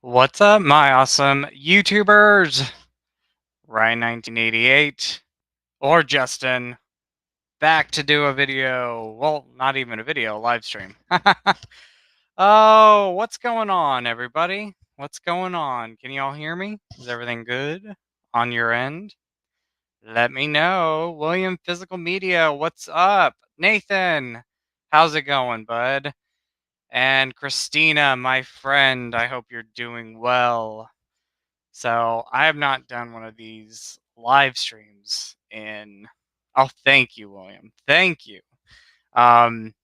What's up, my awesome YouTubers? Ryan 1988 or Justin back to do a video. Well, not even a video, a live stream. Oh, what's going on, everybody? What's going on? Can you all hear me? Is everything good on your end? Let me know. William Physical Media, what's up? Nathan, how's it going, bud? And Christina, my friend, I hope you're doing well. So I have not done one of these live streams in. Oh, thank you, William. Thank you. Um,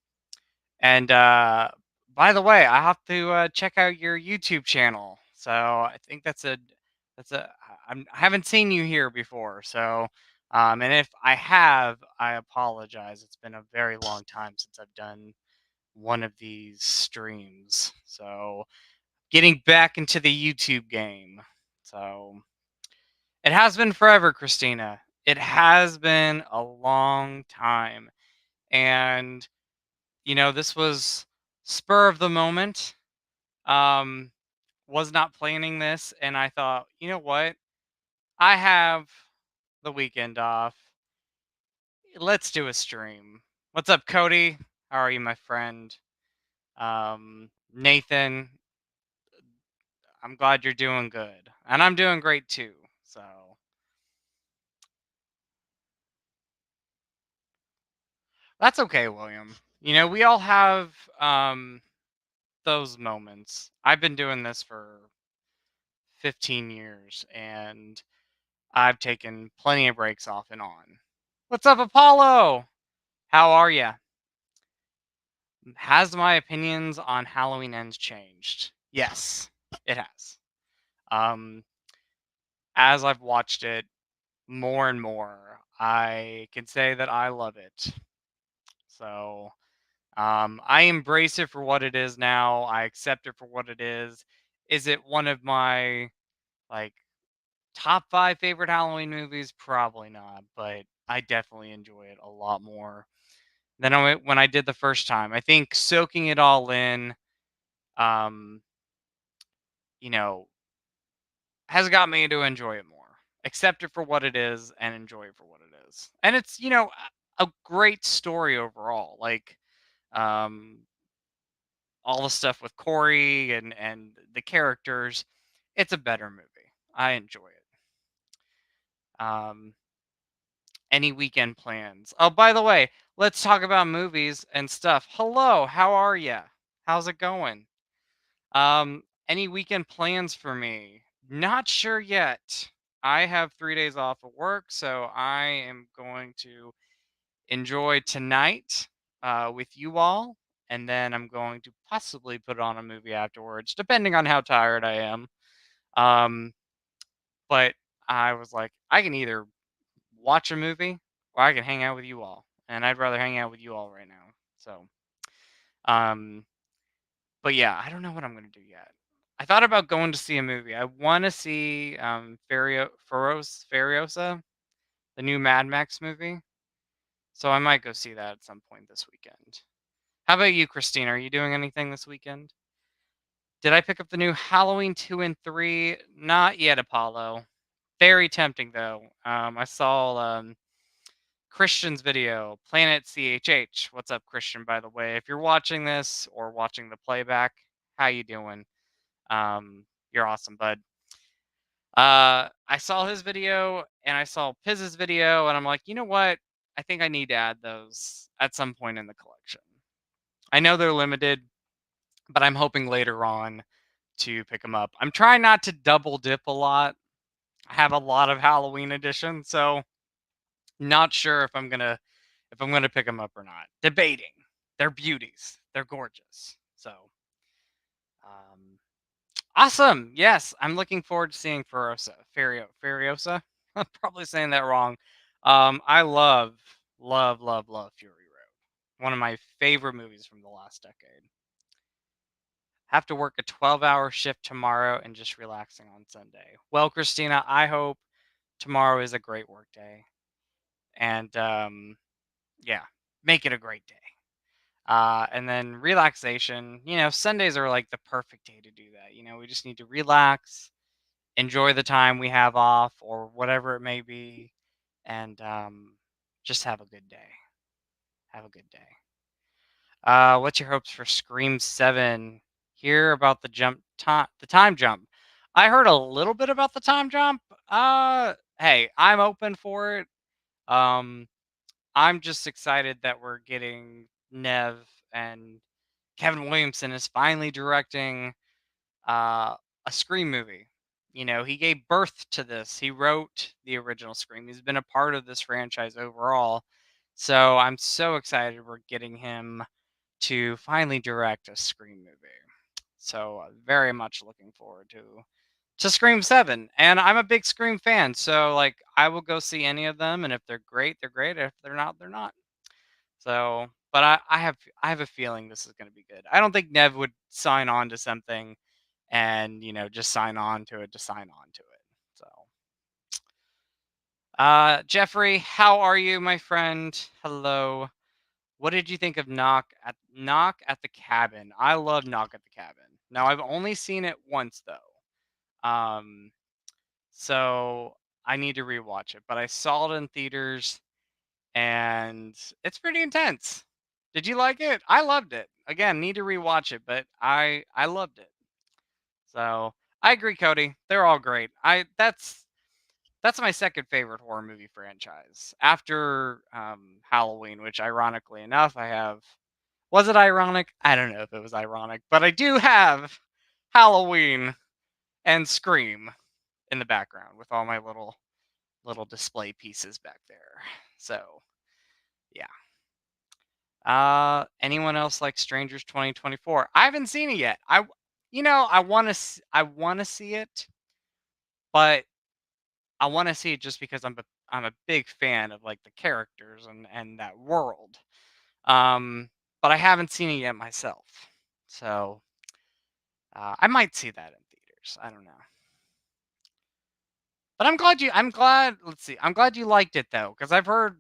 and by the way, I have to check out your YouTube channel. So I think that's a. I haven't seen you here before. So, and if I have, I apologize. It's been a very long time since I've done one of these streams. So getting back into the YouTube game. So it has been forever, Christina. It has been a long time. And, this was spur of the moment. Um, was not planning this. And I thought, you know what? I have the weekend off. Let's do a stream. What's up, Cody? How are you, my friend? Nathan, I'm glad you're doing good. And I'm doing great too. So. That's okay, William. We all have those moments. I've been doing this for 15 years and I've taken plenty of breaks off and on. What's up, Apollo? How are you? Has my opinions on Halloween Ends changed? Yes, it has. Um, as I've watched it more and more, I can say that I love it. So, I embrace it for what it is now. I accept it for what it is. Is it one of my like top 5 favorite Halloween movies? Probably not, but I definitely enjoy it a lot more than when I did the first time. I think soaking it all in, um, you know, has got me to enjoy it more. Accept it for what it is and enjoy it for what it is. And it's, a great story overall. Like, um, all the stuff with Corey and the characters, it's a better movie. I enjoy it. Any weekend plans? Oh, by the way, let's talk about movies and stuff. Hello, how are ya? How's it going? Any weekend plans for me? Not sure yet. I have 3 days off of work, so I am going to enjoy tonight with you all, and then I'm going to possibly put on a movie afterwards, depending on how tired I am. Um, but I was like, I can either watch a movie or I can hang out with you all, and I'd rather hang out with you all right now. So, um, but yeah, I don't know what I'm gonna do yet. I thought about going to see a movie. I want to see Furiosa, the new Mad Max movie. So I might go see that at some point this weekend. How about you, Christine? Are you doing anything this weekend? Did I pick up the new Halloween 2 and 3? Not yet, Apollo. Very tempting, though. I saw Christian's video, Planet CHH. What's up, Christian, by the way? If you're watching this or watching the playback, how you doing? You're awesome, bud. I saw his video and I saw Piz's video, and I'm like, you know what? I think I need to add those at some point in the collection. I know they're limited, but I'm hoping later on to pick them up. I'm trying not to double dip a lot. I have a lot of Halloween editions, so not sure if I'm gonna pick them up or not. Debating. They're beauties. They're gorgeous. So, um, awesome. Yes, I'm looking forward to seeing Furiosa. I'm probably saying that wrong. I love, love, love, love Fury Road. One of my favorite movies from the last decade. Have to work a 12-hour shift tomorrow and just relaxing on Sunday. Well, Christina, I hope tomorrow is a great work day. And yeah, make it a great day. And then relaxation. Sundays are like the perfect day to do that. We just need to relax, enjoy the time we have off or whatever it may be, and just have a good day. Have a good day. What's your hopes for Scream 7? Hear about the time jump. I heard a little bit about the time jump. Hey, I'm open for it. Um, I'm just excited that we're getting Nev and Kevin Williamson is finally directing uh, a Scream movie. He gave birth to this. He wrote the original Scream. He's been a part of this franchise overall. So I'm so excited we're getting him to finally direct a Scream movie. So very much looking forward to Scream 7. And I'm a big Scream fan, so like I will go see any of them, and if they're great, they're great. If they're not, they're not. So, but I have a feeling this is going to be good. I don't think Nev would sign on to something and just sign on to it to sign on to it. So, Jeffrey, how are you, my friend? Hello. What did you think of Knock at the Cabin? I love Knock at the Cabin. Now I've only seen it once though. So I need to rewatch it, but I saw it in theaters and it's pretty intense. Did you like it? I loved it. Again, need to rewatch it, but I loved it. So I agree, Cody. They're all great. That's my second favorite horror movie franchise after Halloween, which ironically enough I have. Was it ironic? I don't know if it was ironic, but I do have Halloween and Scream in the background with all my little display pieces back there. So yeah. Anyone else like Strangers 2024? I haven't seen it yet. I want to see it, but I want to see it just because I'm a big fan of like the characters and that world. Um, but I haven't seen it yet myself. So I might see that in theaters. I don't know. But I'm glad. Let's see. I'm glad you liked it though, because I've heard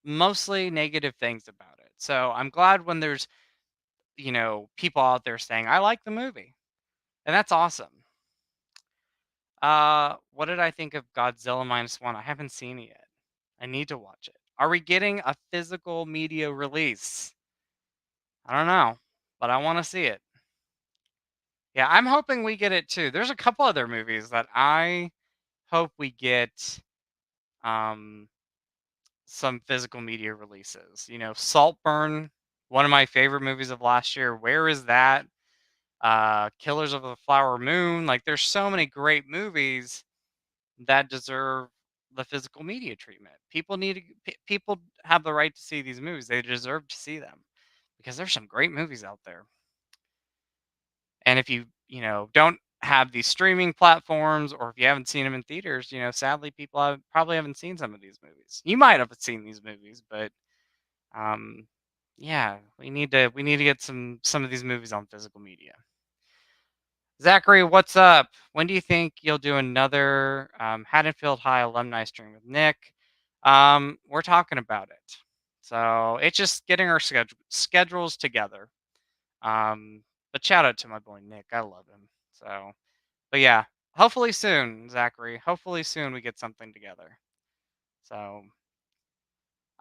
mostly negative things about it. So I'm glad when there's people out there saying I like the movie, and that's awesome. What did I think of Godzilla minus one? I haven't seen it yet. I need to watch it. Are we getting a physical media release? I don't know, but I want to see it. Yeah, I'm hoping we get it too. There's a couple other movies that I hope we get um some physical media releases. Saltburn, one of my favorite movies of last year. Where is that? Killers of the Flower Moon. Like there's so many great movies that deserve the physical media treatment. People have the right to see these movies. They deserve to see them because there's some great movies out there. And if you don't have these streaming platforms or if you haven't seen them in theaters, sadly people probably haven't seen some of these movies. You might have seen these movies, but um yeah, we need to get some of these movies on physical media. Zachary, what's up? When do you think you'll do another Haddonfield High alumni stream with Nick? We're talking about it. So it's just getting our schedules together. Um, but shout out to my boy Nick. I love him. So, but yeah, hopefully soon, Zachary. Hopefully soon we get something together. So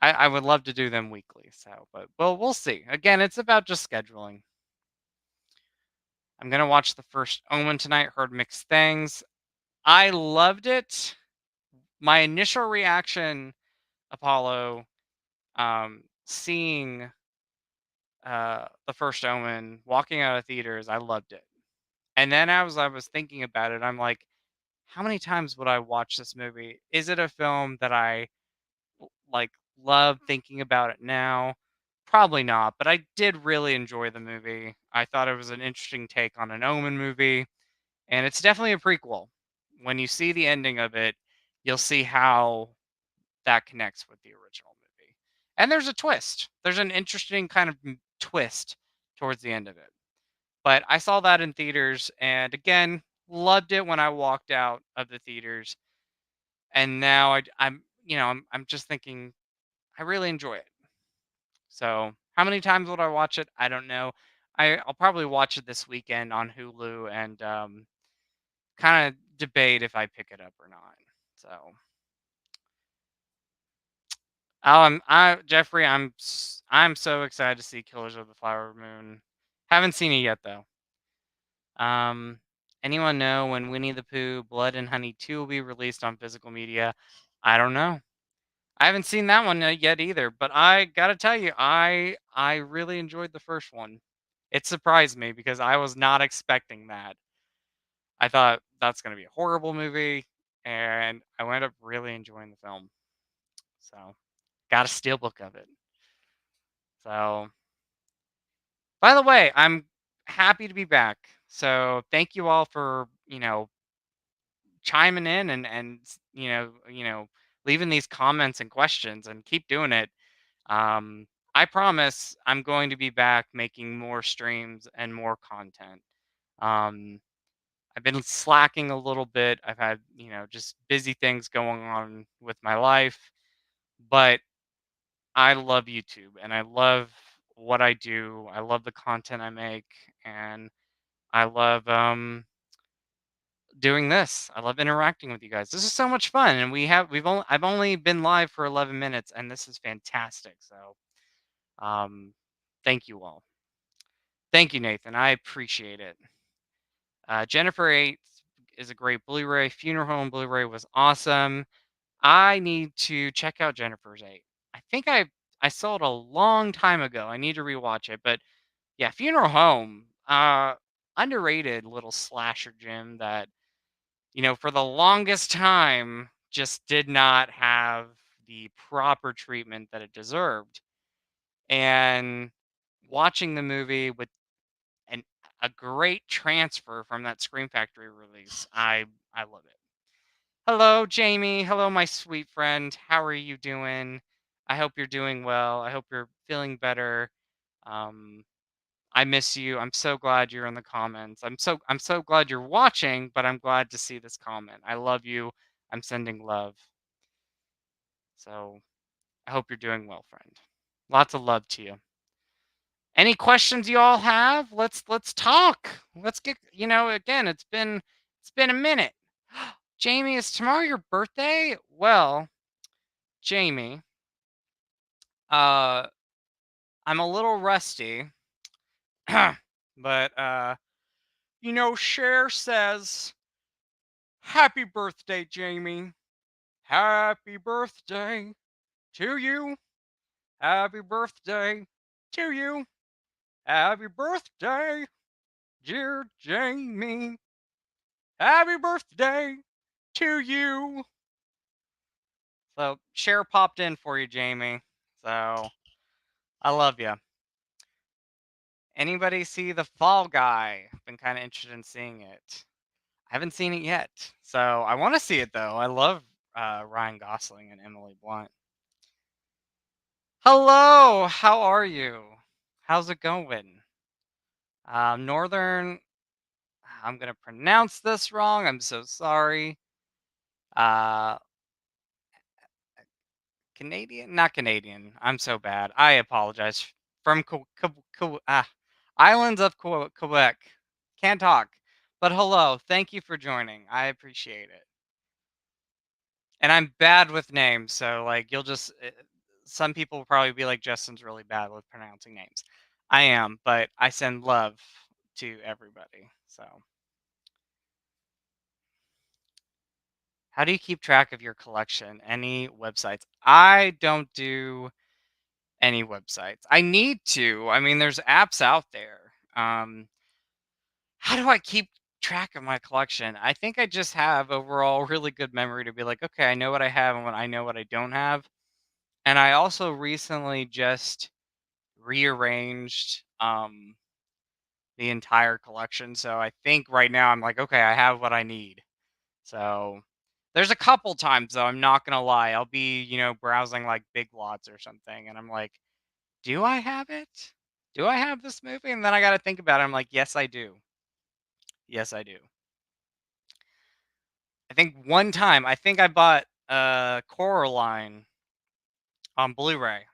I would love to do them weekly. So, but well, we'll see. Again, it's about just scheduling. I'm gonna watch the first Omen tonight. Heard mixed things. I loved it. My initial reaction, Apollo, seeing the first Omen, walking out of theaters, I loved it. And then as I was thinking about it, I'm like, how many times would I watch this movie? Is it a film that I like love thinking about it now? Probably not, but I did really enjoy the movie. I thought it was an interesting take on an Omen movie, and it's definitely a prequel. When you see the ending of it, you'll see how that connects with the original movie. And there's a twist. There's an interesting kind of twist towards the end of it. But I saw that in theaters and again, loved it when I walked out of the theaters. And now I'm just thinking I really enjoy it. So How many times would I watch it? I don't know. I'll probably watch it this weekend on Hulu and kind of debate if I pick it up or not. So, Jeffrey, I'm so excited to see Killers of the Flower Moon. Haven't seen it yet though. Um, anyone know when Winnie the Pooh Blood and Honey 2 will be released on physical media? I don't know. I haven't seen that one yet either, but I gotta tell you, I really enjoyed the first one. It surprised me because I was not expecting that. I thought that's gonna be a horrible movie, and I wound up really enjoying the film. So, got a steelbook of it. So, by the way, I'm happy to be back. So, thank you all for chiming in and leaving these comments and questions, and keep doing it. I promise I'm going to be back making more streams and more content. Um, I've been slacking a little bit. I've had, just busy things going on with my life, but I love YouTube and I love what I do. I love the content I make, and I love doing this. I love interacting with you guys. This is so much fun, and I've only been live for 11 minutes, and this is fantastic. So, thank you all. Thank you, Nathan. I appreciate it. Jennifer 8 is a great Blu-ray. Funeral Home Blu-ray was awesome. I need to check out Jennifer's 8. I think I saw it a long time ago. I need to rewatch it. But yeah, Funeral Home, underrated little slasher gem that, for the longest time just did not have the proper treatment that it deserved. And watching the movie with and a great transfer from that Scream Factory release. I love it. Hello, Jamie. Hello, my sweet friend. How are you doing? I hope you're doing well. I hope you're feeling better. Um, I miss you. I'm so glad you're in the comments. I'm so glad you're watching, but I'm glad to see this comment. I love you. I'm sending love. So I hope you're doing well, friend. Lots of love to you. Any questions you all have? Let's talk. Let's get, again, it's been a minute. Jamie, is tomorrow your birthday? Well, Jamie, uh I'm a little rusty. But Cher says, "Happy birthday, Jamie. Happy birthday to you. Happy birthday to you. Happy birthday, dear Jamie. Happy birthday to you." So, Cher popped in for you, Jamie. So, I love you. Anybody see The Fall Guy? I've been kind of interested in seeing it. I haven't seen it yet. So, I want to see it, though. I love Ryan Gosling and Emily Blunt. Hello! How are you? How's it going? Northern. I'm going to pronounce this wrong. I'm so sorry. Uh, Canadian? Not Canadian. I'm so bad. I apologize. From Islands of Quebec. Can't talk. But hello. Thank you for joining. I appreciate it. And I'm bad with names, so like some people will probably be like, Justin's really bad with pronouncing names. I am, but I send love to everybody. So, how do you keep track of your collection? Any websites? I don't do any websites. I need to. I mean, there's apps out there. How do I keep track of my collection? I think I just have overall really good memory to be like, okay, I know what I have and I know what I don't have. And I also recently just rearranged the entire collection. So I think right now I'm like, okay, I have what I need. So there's a couple times though, I'm not gonna lie. I'll be, browsing like Big Lots or something, and I'm like, do I have it? Do I have this movie? And then I gotta think about it. I'm like, yes, I do. Yes, I do. I think one time, I think I bought Coraline on Blu-ray.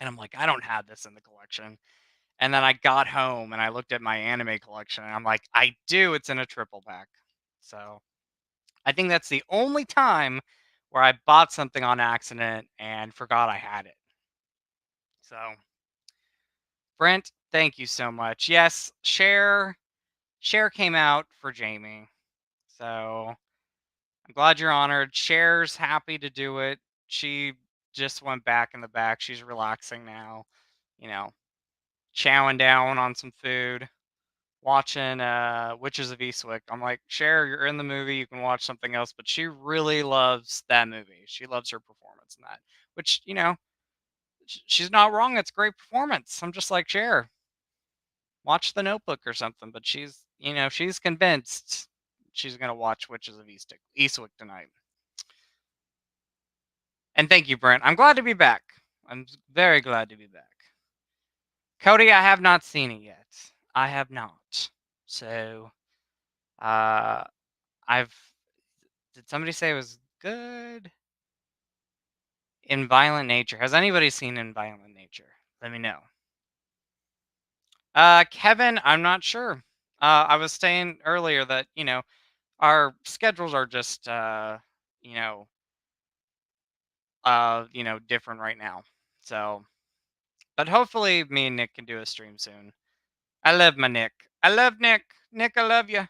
And I'm like, I don't have this in the collection. And then I got home and I looked at my anime collection and I'm like, I do. It's in a triple pack. So I think that's the only time where I bought something on accident and forgot I had it. So, Brent, thank you so much. Yes, Cher came out for Jamie. So I'm glad you're honored. Cher's happy to do it. She just went back in the back. She's relaxing now, you know, chowing down on some food, watching Witches of Eastwick. I'm like, Cher, you're in the movie. You can watch something else. But she really loves that movie. She loves her performance in that, which, she's not wrong. It's a great performance. I'm just like, Cher, watch The Notebook or something. But she's convinced she's going to watch Witches of Eastwick tonight. And thank you, Brent. I'm glad to be back. I'm very glad to be back. Cody, I have not seen it yet. I have not. So, uh, I've. Did somebody say it was good? In Violent Nature. Has anybody seen In Violent Nature? Let me know. Kevin, I'm not sure. I was saying earlier that, our schedules are just, you know, different right now. So, but hopefully me and Nick can do a stream soon. I love my Nick. I love Nick. Nick, I love you.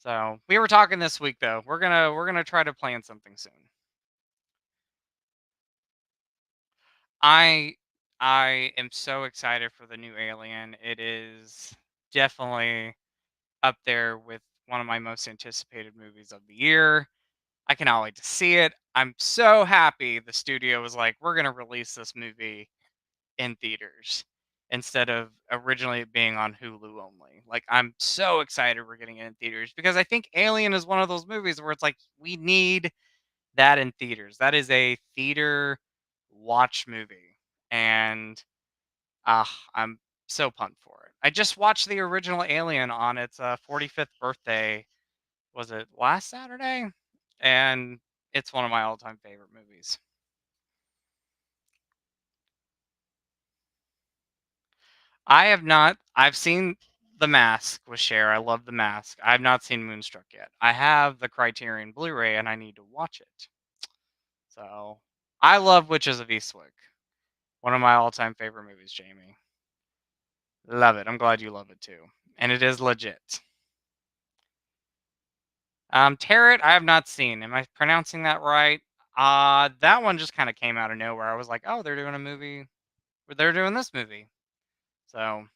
So we were talking this week though. We're gonna try to plan something soon. I I am so excited for the new Alien. It is definitely up there with one of my most anticipated movies of the year. I cannot wait to see it. I'm so happy the studio was like, we're gonna release this movie in theaters instead of originally it being on Hulu only. Like I'm so excited we're getting it in theaters because I think Alien is one of those movies where it's like we need that in theaters. That is a theater watch movie and I'm so pumped for it. I just watched the original Alien on its 45th birthday. Was it last Saturday? And it's one of my all-time favorite movies. I have not. I've seen The Mask with Cher. I love The Mask. I have not seen Moonstruck yet. I have the Criterion Blu-ray, and I need to watch it. So I love Witches of Eastwick. One of my all-time favorite movies, Jamie. Love it. I'm glad you love it too. And it is legit. Tarot, I have not seen. Am I pronouncing that right? That one just kind of came out of nowhere. I was like, oh, they're doing a movie. They're doing this movie. So,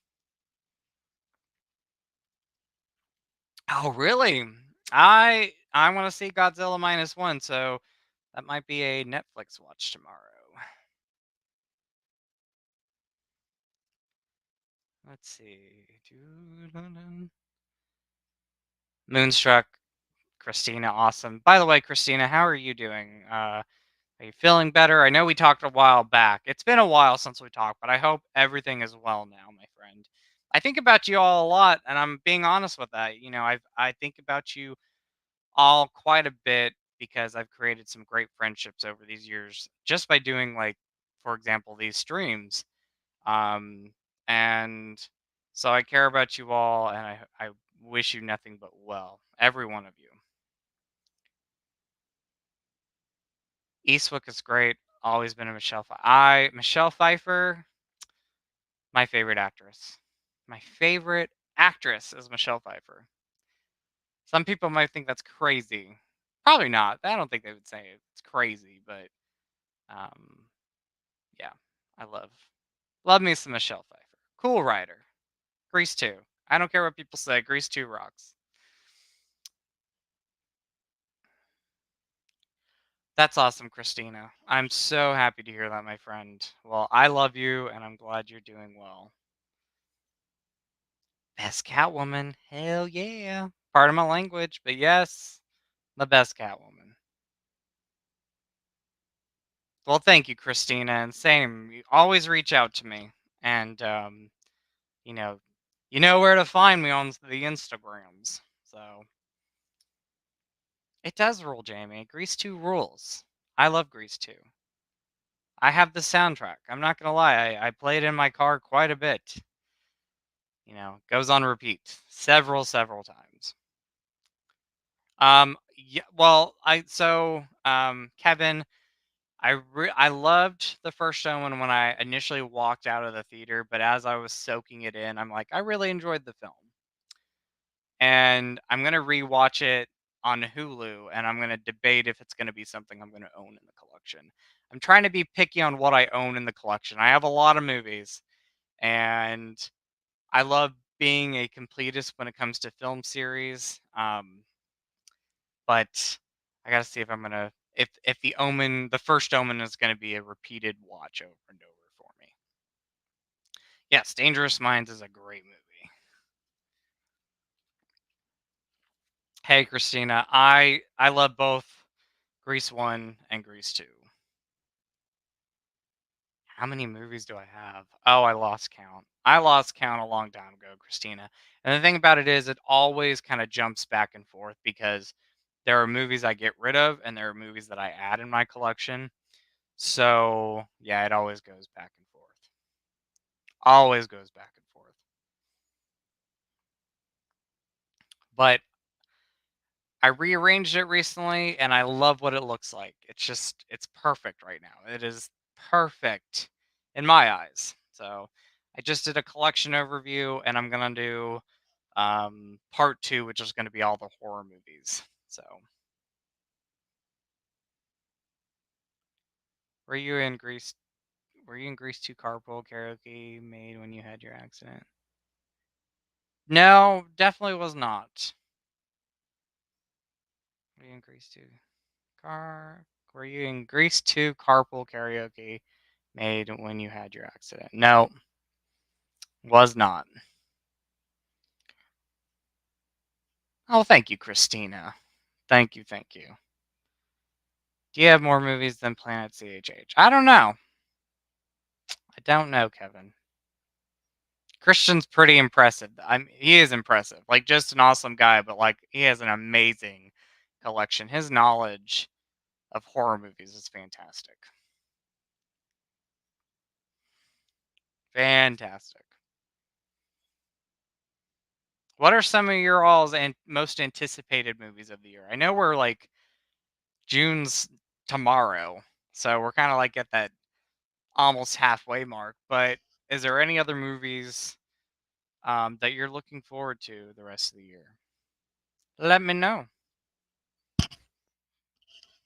oh, really? I want to see Godzilla minus one. So that might be a Netflix watch tomorrow. Let's see. Moonstruck, Christina, awesome. By the way, Christina, how are you doing? Are you feeling better? I know we talked a while back. It's been a while since we talked, but I hope everything is well now, my friend. I think about you all a lot, and I'm being honest with that. I think about you all quite a bit because I've created some great friendships over these years just by doing like, for example, these streams. Um, and so I care about you all, and I wish you nothing but well, every one of you. Eastwick is great. Always been a Michelle Pfeiffer, my favorite actress. My favorite actress is Michelle Pfeiffer. Some people might think that's crazy. Probably not. I don't think they would say it's crazy, but um, yeah, I love me some Michelle Pfeiffer. Cool writer. Grease 2. I don't care what people say. Grease 2 rocks. That's awesome, Christina. I'm so happy to hear that, my friend. Well, I love you, and I'm glad you're doing well. Best Catwoman. Hell yeah. Part of my language, but yes, the best Catwoman. Well, thank you, Christina, and same. You always reach out to me, and you know, you know where to find me on the Instagrams. So it does rule, Jamie. Grease 2 rules. I love Grease 2. I have the soundtrack. I'm not gonna lie. I play it in my car quite a bit. Goes on repeat several times. Yeah, well, Kevin, I loved the first one when I initially walked out of the theater, but as I was soaking it in, I'm like, I really enjoyed the film, and I'm gonna rewatch it on Hulu, and I'm gonna debate if it's gonna be something I'm gonna own in the collection. I'm trying to be picky on what I own in the collection. I have a lot of movies, and I love being a completist when it comes to film series. But I gotta see if I'm gonna if the first Omen is gonna be a repeated watch over and over for me. Yes, Dangerous Minds is a great movie. Hey Christina, I love both Grease 1 and Grease 2. How many movies do I have? Oh, I lost count. I lost count a long time ago, Christina. And the thing about it is, it always kind of jumps back and forth because there are movies I get rid of and there are movies that I add in my collection. So, yeah, it always goes back and forth. Always goes back and forth. But I rearranged it recently and I love what it looks like. It's perfect right now. It is perfect in my eyes. So, I just did a collection overview and I'm going to do part 2, which is going to be all the horror movies. So, were you in Greece? Were you in Greece 2 carpool karaoke made when you had your accident? No, definitely was not. Were you in Greece 2 car? Were you in Greece 2 carpool karaoke made when you had your accident? No, was not. Oh, thank you, Christina. Thank you, thank you. Do you have more movies than Planet CHH? I don't know. I don't know, Kevin. Christian's pretty impressive. He is impressive. Like, just an awesome guy, but like he has an amazing collection. His knowledge of horror movies is fantastic. Fantastic. What are some of your all's most anticipated movies of the year? I know we're like June's tomorrow, so we're kind of like at that almost halfway mark. But is there any other movies that you're looking forward to the rest of the year? Let me know.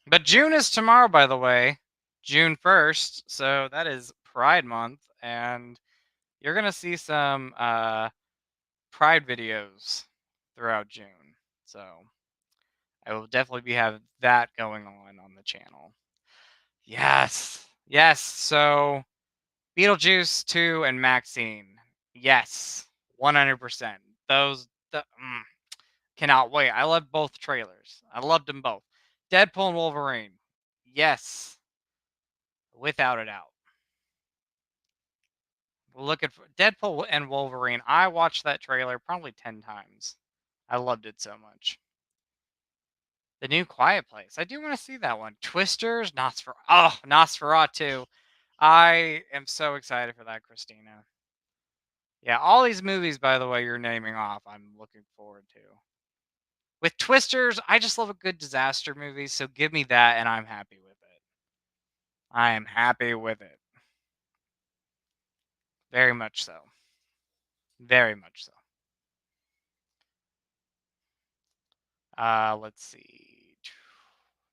But June is tomorrow, by the way, June 1st. So that is Pride Month, and you're gonna see some Pride videos throughout June. So I will definitely be have that going on the channel. Yes. Yes. So Beetlejuice 2 and Maxine. Yes. 100%. Cannot wait. I love both trailers. I loved them both. Deadpool and Wolverine. Yes. Without a doubt. Looking for Deadpool and Wolverine. I watched that trailer probably 10 times. I loved it so much. The new Quiet Place. I do want to see that one. Twisters, Nosferatu. I am so excited for that, Christina. Yeah, all these movies, by the way, you're naming off, I'm looking forward to. With Twisters, I just love a good disaster movie, so give me that and I'm happy with it. I am happy with it. Very much so. Very much so. Let's see.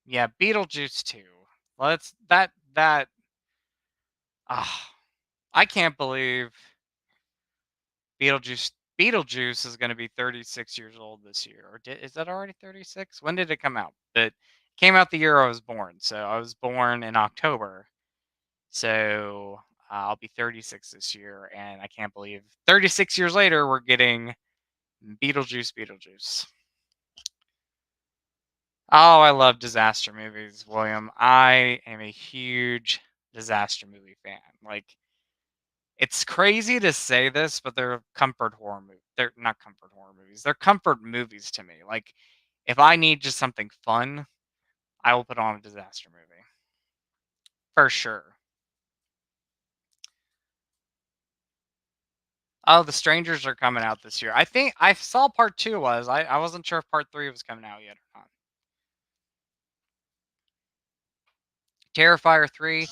Yeah, Beetlejuice 2. Let's that ah I can't believe Beetlejuice is going to be 36 years old this year. Or is that already 36? When did it come out? It came out the year I was born. So I was born in October. So I'll be 36 this year, and I can't believe 36 years later we're getting Beetlejuice. Oh, I love disaster movies, William. I am a huge disaster movie fan. Like, it's crazy to say this, but they're comfort horror movies. They're not comfort horror movies. They're comfort movies to me. Like, if I need just something fun, I will put on a disaster movie. For sure. Oh, The Strangers are coming out this year. I think I saw part 2 was. I wasn't sure if part 3 was coming out yet or not. Terrifier 3,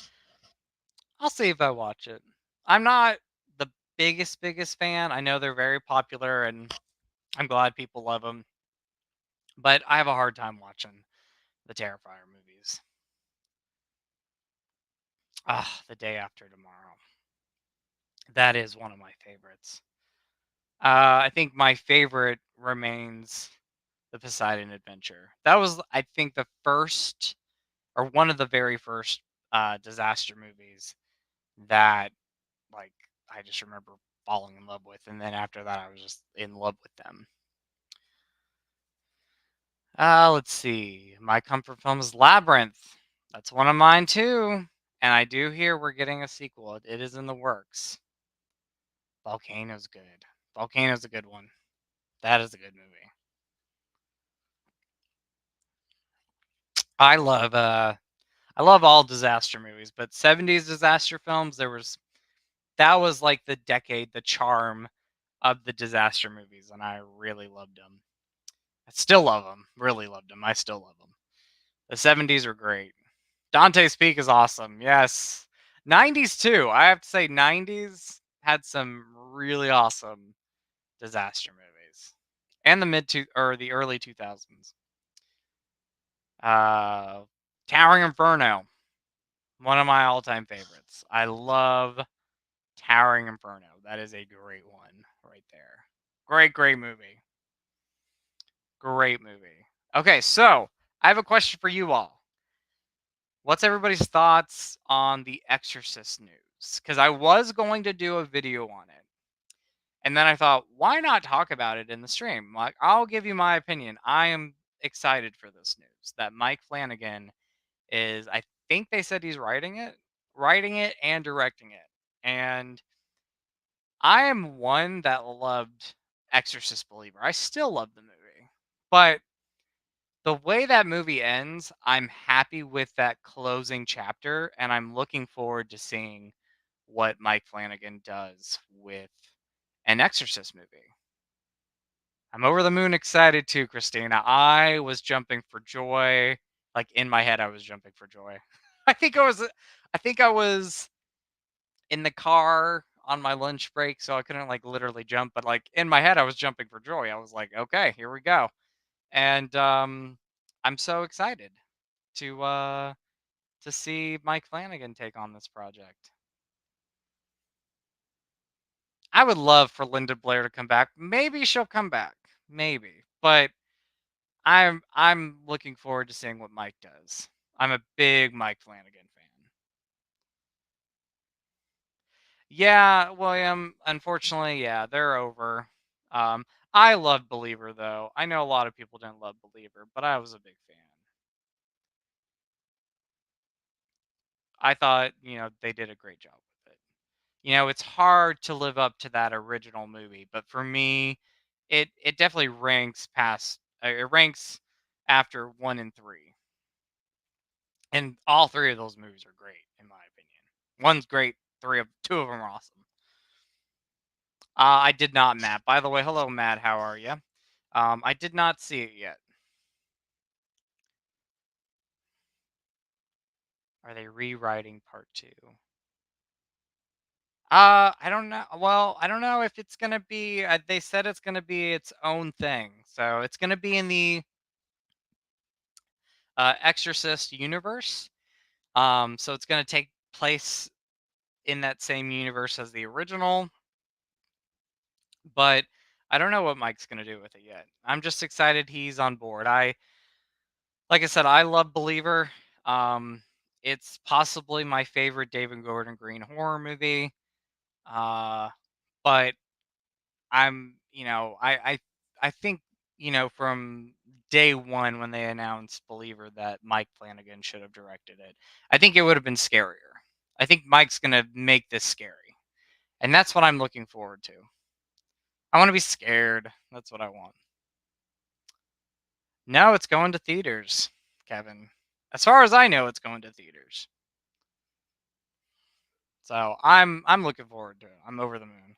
I'll see if I watch it. I'm not the biggest fan. I know they're very popular and I'm glad people love them, but I have a hard time watching the Terrifier movies. Ah, The Day After Tomorrow. That is one of my favorites. I think my favorite remains The Poseidon Adventure. That was, I think, the first or one of the very first disaster movies that, like, I just remember falling in love with, and then after that, I was just in love with them. Let's see. My comfort film is Labyrinth. That's one of mine too, and I do hear we're getting a sequel. It is in the works. Volcano's good. Volcano's a good one. That is a good movie. I love I love all disaster movies, but 70s disaster films, that was like the decade, the charm of the disaster movies, and I really loved them. I still love them. Really loved them. I still love them. The 70s are great. Dante's Peak is awesome. Yes. 90s too. I have to say 90s had some really awesome disaster movies. And the early 2000s. Uh Towering Inferno, one of my all-time favorites. I love Towering Inferno. That is a great one right there. Great movie. Great movie. Okay, so I have a question for you all. What's everybody's thoughts on the Exorcist news? Because I was going to do a video on it. And then I thought, why not talk about it in the stream? Like, I'll give you my opinion. I am excited for this news that Mike Flanagan is, I think they said he's writing it and directing it. And I am one that loved Exorcist Believer. I still love the movie. But the way that movie ends, I'm happy with that closing chapter, and I'm looking forward to seeing what Mike Flanagan does with an Exorcist movie. I'm over the moon excited too, Christina. I was jumping for joy. Like in my head, I was jumping for joy. I think I was in the car on my lunch break, so I couldn't like literally jump, but like in my head, I was jumping for joy. I was like, okay, here we go. And I'm so excited to uh to see Mike Flanagan take on this project. I would love for Linda Blair to come back. Maybe she'll come back. Maybe. But I'm looking forward to seeing what Mike does. I'm a big Mike Flanagan fan. Yeah, William, unfortunately, yeah, they're over. Um I love Believer though. I know a lot of people didn't love Believer, but I was a big fan. I thought, they did a great job with it. It's hard to live up to that original movie, but for me, it definitely ranks past. It ranks after 1 and 3, and all three of those movies are great in my opinion. One's great, two of them are awesome. I did not, Matt. By the way, hello, Matt. How are you? I did not see it yet. Are they rewriting part 2? I don't know. Well, I don't know if it's gonna be. They said it's gonna be its own thing, so it's gonna be in the Exorcist universe. So it's gonna take place in that same universe as the original, but I don't know what Mike's gonna do with it yet. I'm just excited he's on board. Like I said, I love Believer. Um, it's possibly my favorite David Gordon Green horror movie. Uh, but I think, from day one when they announced Believer that Mike Flanagan should have directed it, I think it would have been scarier. I think Mike's gonna make this scary, and that's what I'm looking forward to. I want to be scared. That's what I want. No, it's going to theaters, Kevin. As far as I know, it's going to theaters. So I'm looking forward to it. I'm over the moon.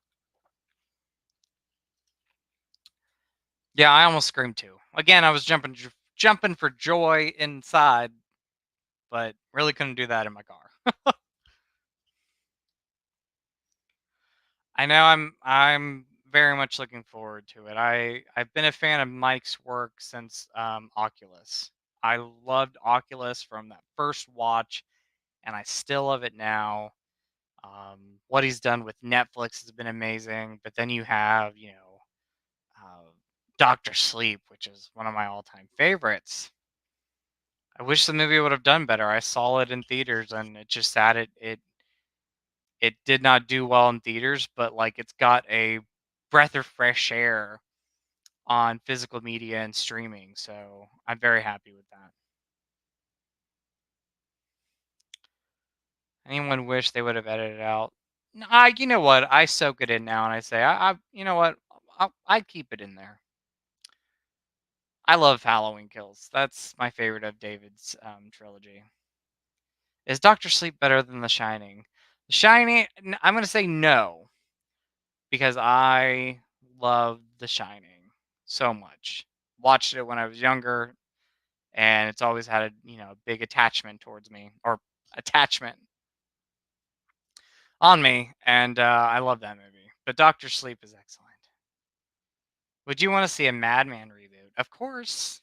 Yeah, I almost screamed too. Again, I was jumping for joy inside, but really couldn't do that in my car. I know I'm very much looking forward to it. I've been a fan of Mike's work since Oculus. I loved Oculus from that first watch, and I still love it now. What he's done with Netflix has been amazing. But then you have, uh, Doctor Sleep, which is one of my all-time favorites. I wish the movie would have done better. I saw it in theaters, and it just sad it did not do well in theaters, but like it's got a breath of fresh air on physical media and streaming. So I'm very happy with that. Anyone wish they would have edited out? You know what? I soak it in now, and I say, you know what? I'd keep it in there. I love Halloween Kills. That's my favorite of David's trilogy. Is Doctor Sleep better than The Shining? The Shining, I'm gonna say no because I love The Shining so much. Watched it when I was younger, and it's always had a big attachment towards me or attachment on me, and I love that movie. But Doctor Sleep is excellent. Would you want to see a Madman reboot? Of course.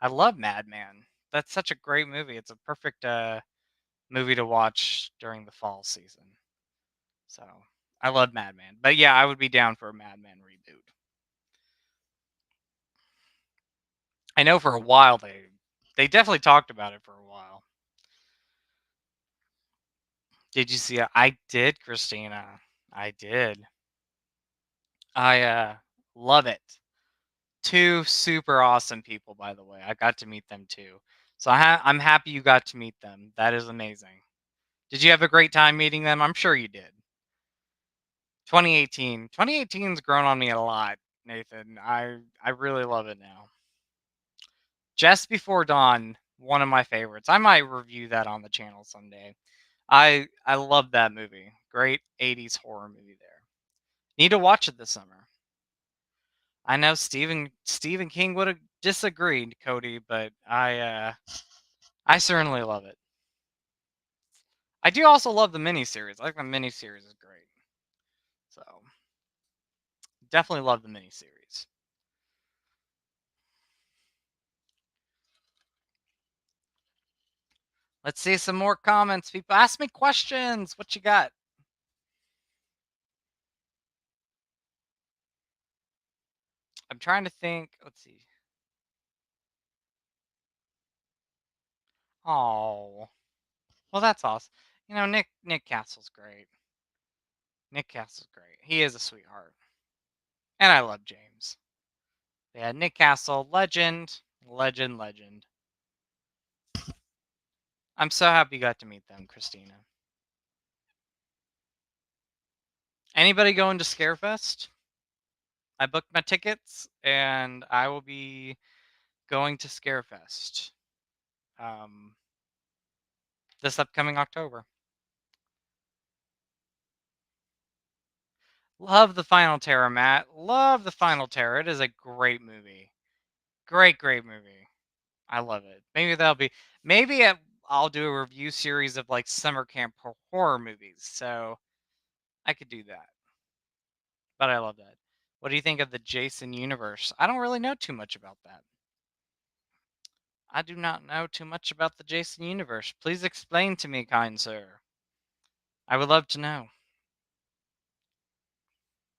I love Madman. That's such a great movie. It's a perfect movie to watch during the fall season. So I love Madman. But yeah, I would be down for a Madman reboot. I know for a while they definitely talked about it for a while. Did you see it? I did, Christina. I did. I love it. Two super awesome people, by the way. I got to meet them too. So I'm happy you got to meet them. That is amazing. Did you have a great time meeting them? I'm sure you did. 2018. 2018's grown on me a lot, Nathan. I really love it now. Just Before Dawn, one of my favorites. I might review that on the channel someday. I love that movie. Great 80s horror movie there. Need to watch it this summer. I know Stephen King would have disagreed, Cody, but I certainly love it. I do also love the miniseries. I think the miniseries is great. So definitely love the miniseries. Let's see some more comments. People ask me questions. What you got? I'm trying to think. Let's see. Oh, well, that's awesome. Nick Castle's great. Nick Castle's great. He is a sweetheart, and I love James. Yeah, Nick Castle, legend, legend, legend. I'm so happy you got to meet them, Christina. Anybody going to Scarefest? I booked my tickets, and I will be going to Scarefest um, this upcoming October. Love the Final Terror, Matt. Love the Final Terror. It is a great movie. Great, great movie. I love it. Maybe I'll do a review series of like summer camp horror movies. So I could do that. But I love that. What do you think of the Jason universe? I don't really know too much about that. I do not know too much about the Jason universe. Please explain to me, kind sir. I would love to know.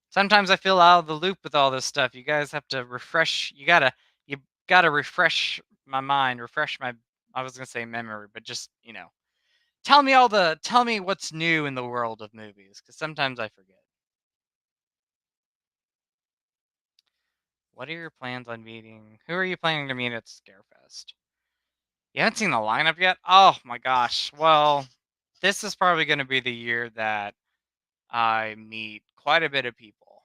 Sometimes I feel out of the loop with all this stuff. You guys have to refresh. You gotta refresh my mind, refresh my. I was gonna say memory, but just tell me what's new in the world of movies, because sometimes I forget. What are your plans on meeting? Who are you planning to meet at Scarefest? You haven't seen the lineup yet? Oh my gosh. Well, this is probably going to be the year that I meet quite a bit of people.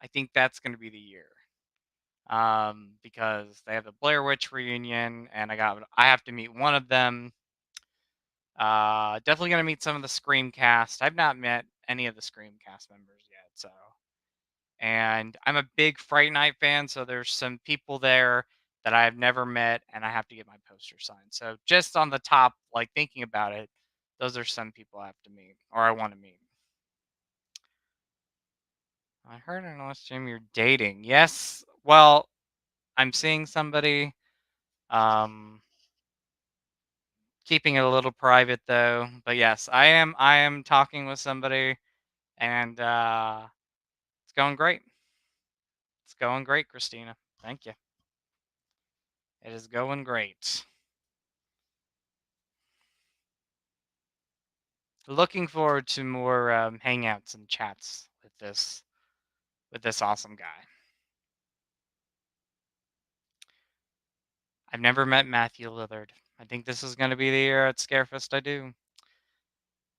I think that's going to be the year. Because they have the Blair Witch reunion, and I have to meet one of them. Definitely going to meet some of the Scream cast. I've not met any of the Scream cast members yet, so And I'm a big Fright Night fan, so there's some people there that I've never met, and I have to get my poster signed. So just on the top, like thinking about it, those are some people I have to meet or I want to meet. I heard on West Stream you're dating. Yes. Well, I'm seeing somebody. Um, keeping it a little private though. But yes, I am talking with somebody, and it's going great. It's going great, Christina. Thank you. It is going great. Looking forward to more hangouts and chats with this awesome guy. I've never met Matthew Lillard. I think this is going to be the year at Scarefest I do.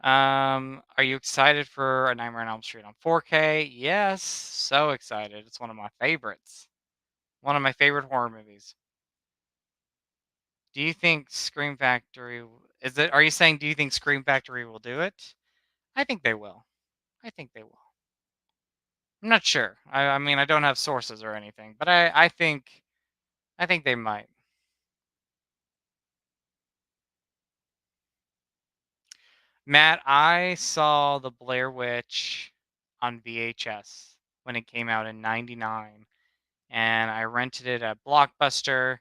Are you excited for A Nightmare on Elm Street on 4K? Yes, so excited. It's one of my favorites. One of my favorite horror movies. Do you think Scream Factory is it? Are you saying do you think Scream Factory will do it? I think they will. I think they will. I'm not sure. I mean I don't have sources or anything, but I think they might. Matt, I saw the Blair Witch on VHS when it came out in '99, and I rented it at Blockbuster.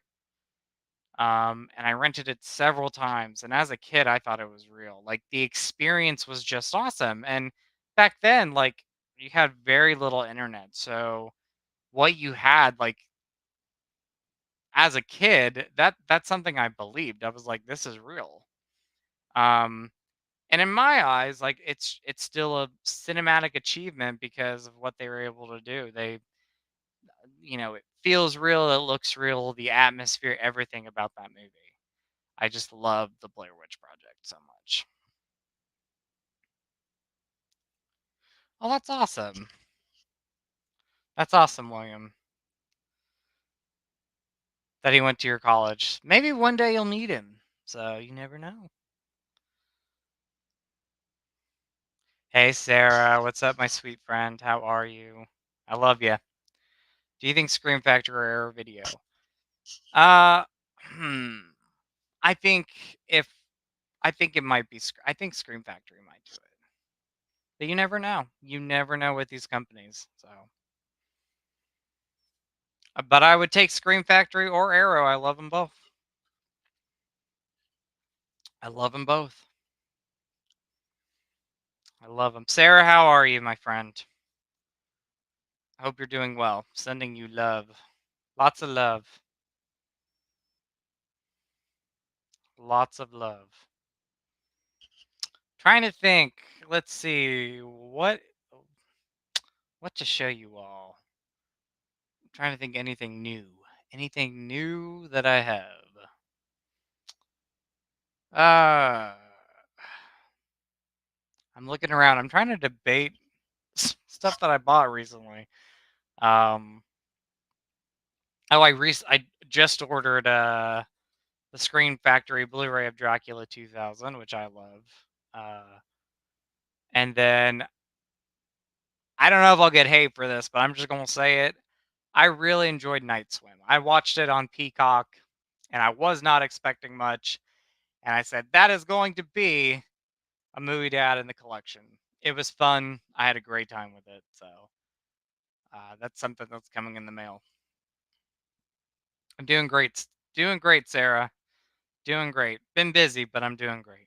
And I rented it several times. And as a kid, I thought it was real. Like the experience was just awesome. And back then, like you had very little internet. So what you had, like as a kid, that's something I believed. I was like, this is real. Um, and in my eyes, like it's still a cinematic achievement because of what they were able to do. It feels real, it looks real, the atmosphere, everything about that movie. I just love the Blair Witch Project so much. Oh, that's awesome. That's awesome, William, that he went to your college. Maybe one day you'll meet him. So you never know. Hey, Sarah. What's up, my sweet friend? How are you? I love you. Do you think Scream Factory or Error Video? Uh, hmm. I think if I think it might be. I think Scream Factory might do it. But you never know. You never know with these companies. So, but I would take Scream Factory or Arrow. I love them both. I love them both. I love them. Sarah, how are you, my friend? I hope you're doing well. Sending you love. Lots of love. Lots of love. Trying to think. Let's see. What to show you all. I'm trying to think anything new. Anything new that I have. Uh I'm looking around. I'm trying to debate stuff that I bought recently. Um I just ordered the Screen Factory Blu-ray of Dracula 2000, which I love. Uh, and then I don't know if I'll get hate for this, but I'm just gonna say it. I really enjoyed Night Swim. I watched it on Peacock, and I was not expecting much. And I said that is going to be a movie to add in the collection. It was fun. I had a great time with it. So that's something that's coming in the mail. I'm doing great. Doing great, Sarah. Doing great. Been busy, but I'm doing great.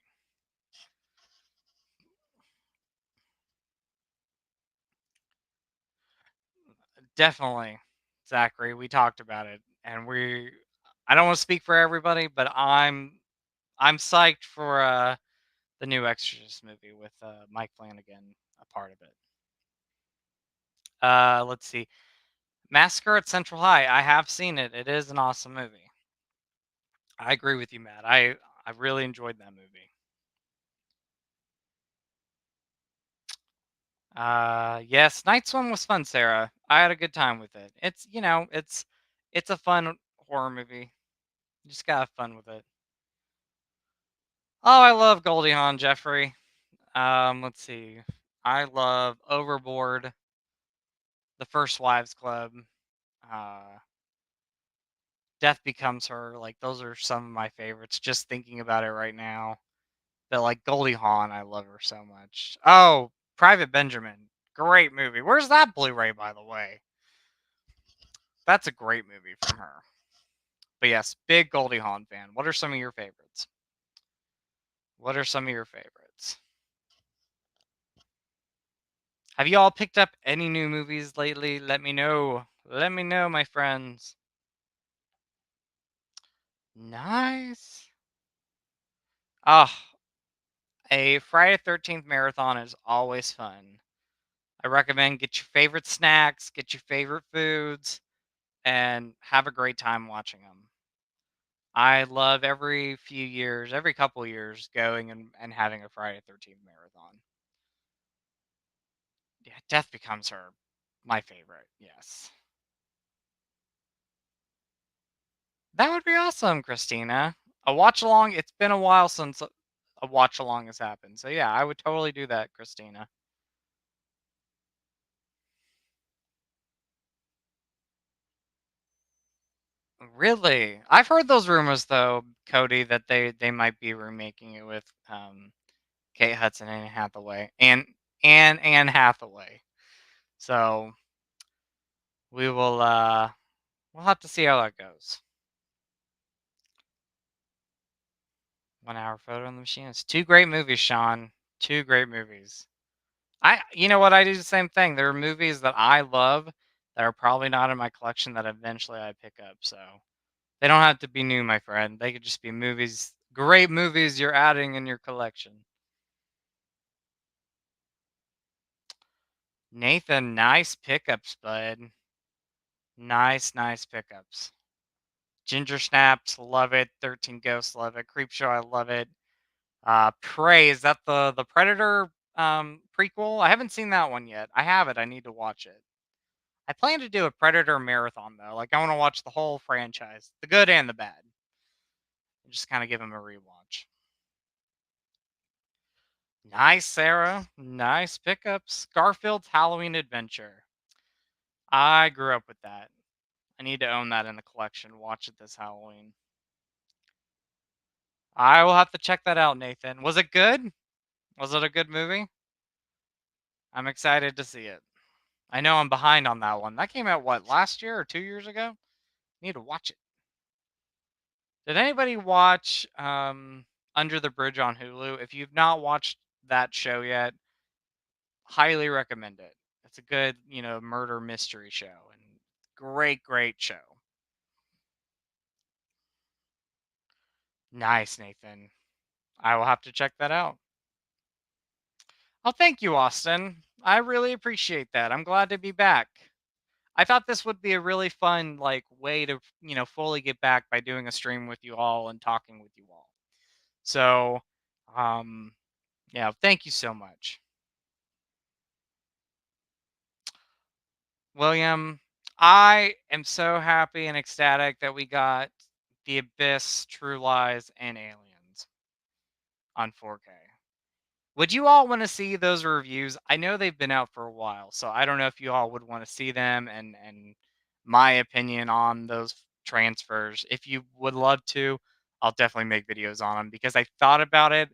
Definitely, Zachary. We talked about it, and I don't want to speak for everybody, but I'm psyched for the new Exorcist movie with Mike Flanagan a part of it. Let's see, Massacre at Central High. I have seen it. It is an awesome movie. I agree with you, Matt. I really enjoyed that movie. Yes, Night's one was fun, Sarah. I had a good time with it. It's a fun horror movie. You just gotta have fun with it. Oh, I love Goldie Hawn, Jeffrey. Let's see. I love Overboard. The First Wives Club, uh, Death Becomes Her. Like those are some of my favorites. Just thinking about it right now. That like Goldie Hawn, I love her so much. Oh, Private Benjamin, great movie. Where's that Blu-ray, by the way? That's a great movie from her. But yes, big Goldie Hawn fan. What are some of your favorites? What are some of your favorites? Have you all picked up any new movies lately? Let me know. Let me know, my friends. Nice. Ah, a Friday 13th marathon is always fun. I recommend get your favorite snacks, get your favorite foods, and have a great time watching them. I love every few years, every couple years, going and having a Friday 13th marathon. Yeah, Death Becomes Her, my favorite. Yes. That would be awesome, Christina. A watch along. It's been a while since a watch along has happened. So yeah, I would totally do that, Christina. Really? I've heard those rumors though, Cody, that they might be remaking it with Kate Hudson and Hathaway and Anne Hathaway. So we will we'll have to see how that goes. 1 hour photo in the machine. It's two great movies, Sean. Two great movies. You know what? I do the same thing. There are movies that I love that are probably not in my collection that eventually I pick up. So they don't have to be new, my friend. They could just be movies, great movies you're adding in your collection. Nathan, nice pickups, bud. Nice pickups. Ginger Snaps, love it. 13 Ghosts, love it. Creepshow, I love it. Prey, is that the Predator prequel? I haven't seen that one yet. I have it. I need to watch it. I plan to do a Predator marathon though. Like I want to watch the whole franchise, the good and the bad. And just kind of give them a rewatch. Nice, Sarah. Nice pickups. Garfield's Halloween Adventure. I grew up with that. I need to own that in the collection. Watch it this Halloween. I will have to check that out, Nathan. Was it good? Was it a good movie? I'm excited to see it. I know I'm behind on that one. That came out what, last year or 2 years ago? Need to watch it. Did anybody watch Under the Bridge on Hulu? If you've not watched that show yet, highly recommend it. It's a good, murder mystery show and great show. Nice, Nathan. I will have to check that out. Oh, thank you, Austin. I really appreciate that. I'm glad to be back. I thought this would be a really fun like way to, fully get back by doing a stream with you all and talking with you all. So, um yeah, thank you so much. William, I am so happy and ecstatic that we got The Abyss, True Lies, and Aliens on 4K. Would you all want to see those reviews? I know they've been out for a while, so I don't know if you all would want to see them and my opinion on those transfers. If you would love to, I'll definitely make videos on them because I thought about it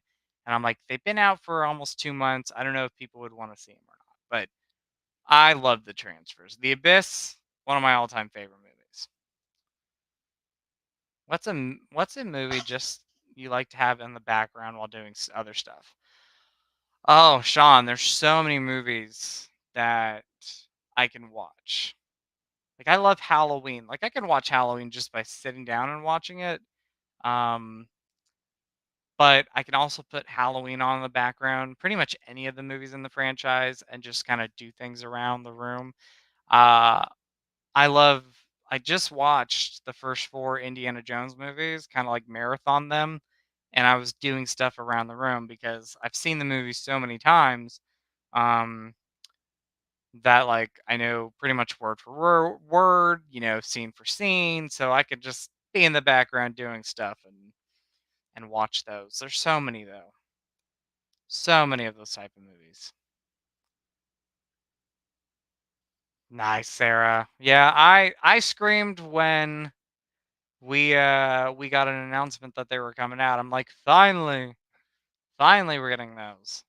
and I'm like, they've been out for almost 2 months. I don't know if people would want to see them or not, but I love the transfers. The Abyss, one of my all-time favorite movies. What's a movie just you like to have in the background while doing other stuff? Oh, Sean, there's so many movies that I can watch. Like I love Halloween. Like I can watch Halloween just by sitting down and watching it. Um, but I can also put Halloween on in the background, pretty much any of the movies in the franchise, and just kind of do things around the room. Uh, I love. I just watched the first four Indiana Jones movies, kind of like marathon them, and I was doing stuff around the room because I've seen the movies so many times. Um, that like I know pretty much word for word, scene for scene, so I could just be in the background doing stuff and watch those. There's so many though. So many of those type of movies. Nice, Sarah. Yeah, I screamed when we got an announcement that they were coming out. I'm like, finally, finally, we're getting those.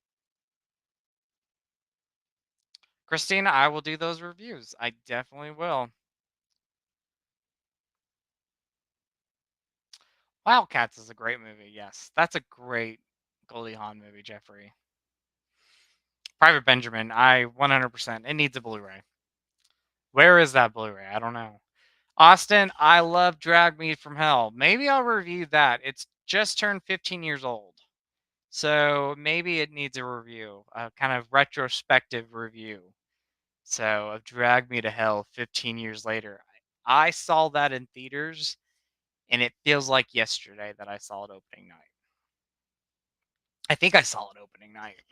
Christina, I will do those reviews. I definitely will. Wildcats is a great movie. Yes, that's a great Goldie Hawn movie, Jeffrey. Private Benjamin, I 100%. It needs a Blu-ray. Where is that Blu-ray? I don't know. Austin, I love Drag Me from Hell. Maybe I'll review that. It's just turned 15 years old. So maybe it needs a review, a kind of retrospective review. So of Drag Me to Hell 15 years later. I saw that in theaters and it feels like yesterday that I saw it opening night. I think I saw it opening night.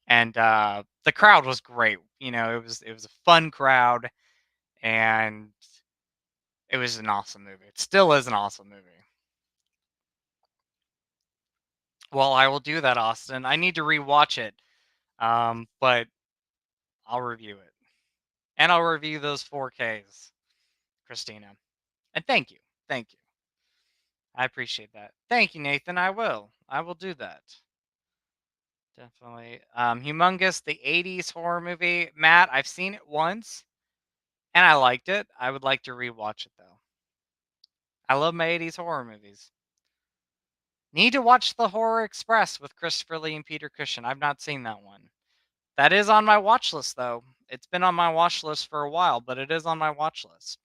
And the crowd was great. You know, it was a fun crowd and it was an awesome movie. It still is an awesome movie. Well, I will do that, Austin. I need to rewatch it. But I'll review it. And I'll review those 4Ks, Christina. And thank you. Thank you. I appreciate that. Thank you, Nathan. I will. I will do that. Definitely. Humongous, the 80s horror movie. Matt, I've seen it once and I liked it. I would like to rewatch it though. I love my 80s horror movies. Need to watch The Horror Express with Christopher Lee and Peter Cushing. I've not seen that one. That is on my watch list though. It's been on my watch list for a while, but it is on my watch list.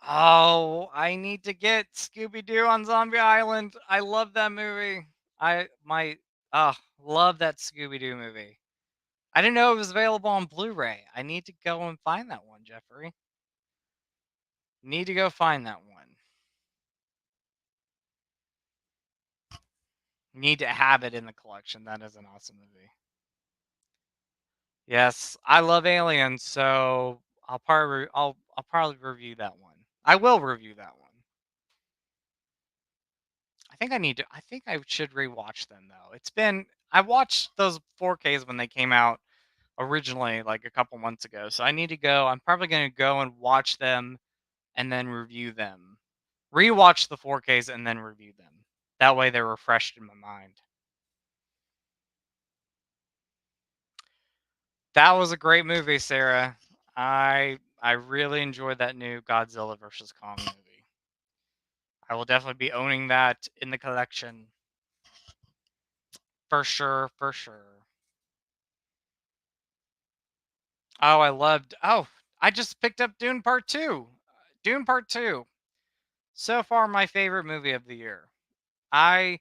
Oh, I need to get Scooby Doo on Zombie Island. I love that movie. Love that Scooby Doo movie. I didn't know it was available on Blu-ray. I need to go and find that one, Jeffrey. Need to go find that one. Need to have it in the collection. That is an awesome movie. Yes, I love Aliens, so I'll probably review that one. I will review that one. I think I should rewatch them though. I watched those 4Ks when they came out originally like a couple months ago. So I need to go. I'm probably going to go and watch them and then review them. Rewatch the 4Ks and then review them. That way they're refreshed in my mind. That was a great movie, Sarah. I really enjoyed that new Godzilla versus Kong movie. I will definitely be owning that in the collection. For sure, for sure. I just picked up Dune Part 2. Dune Part 2. So far my favorite movie of the year. I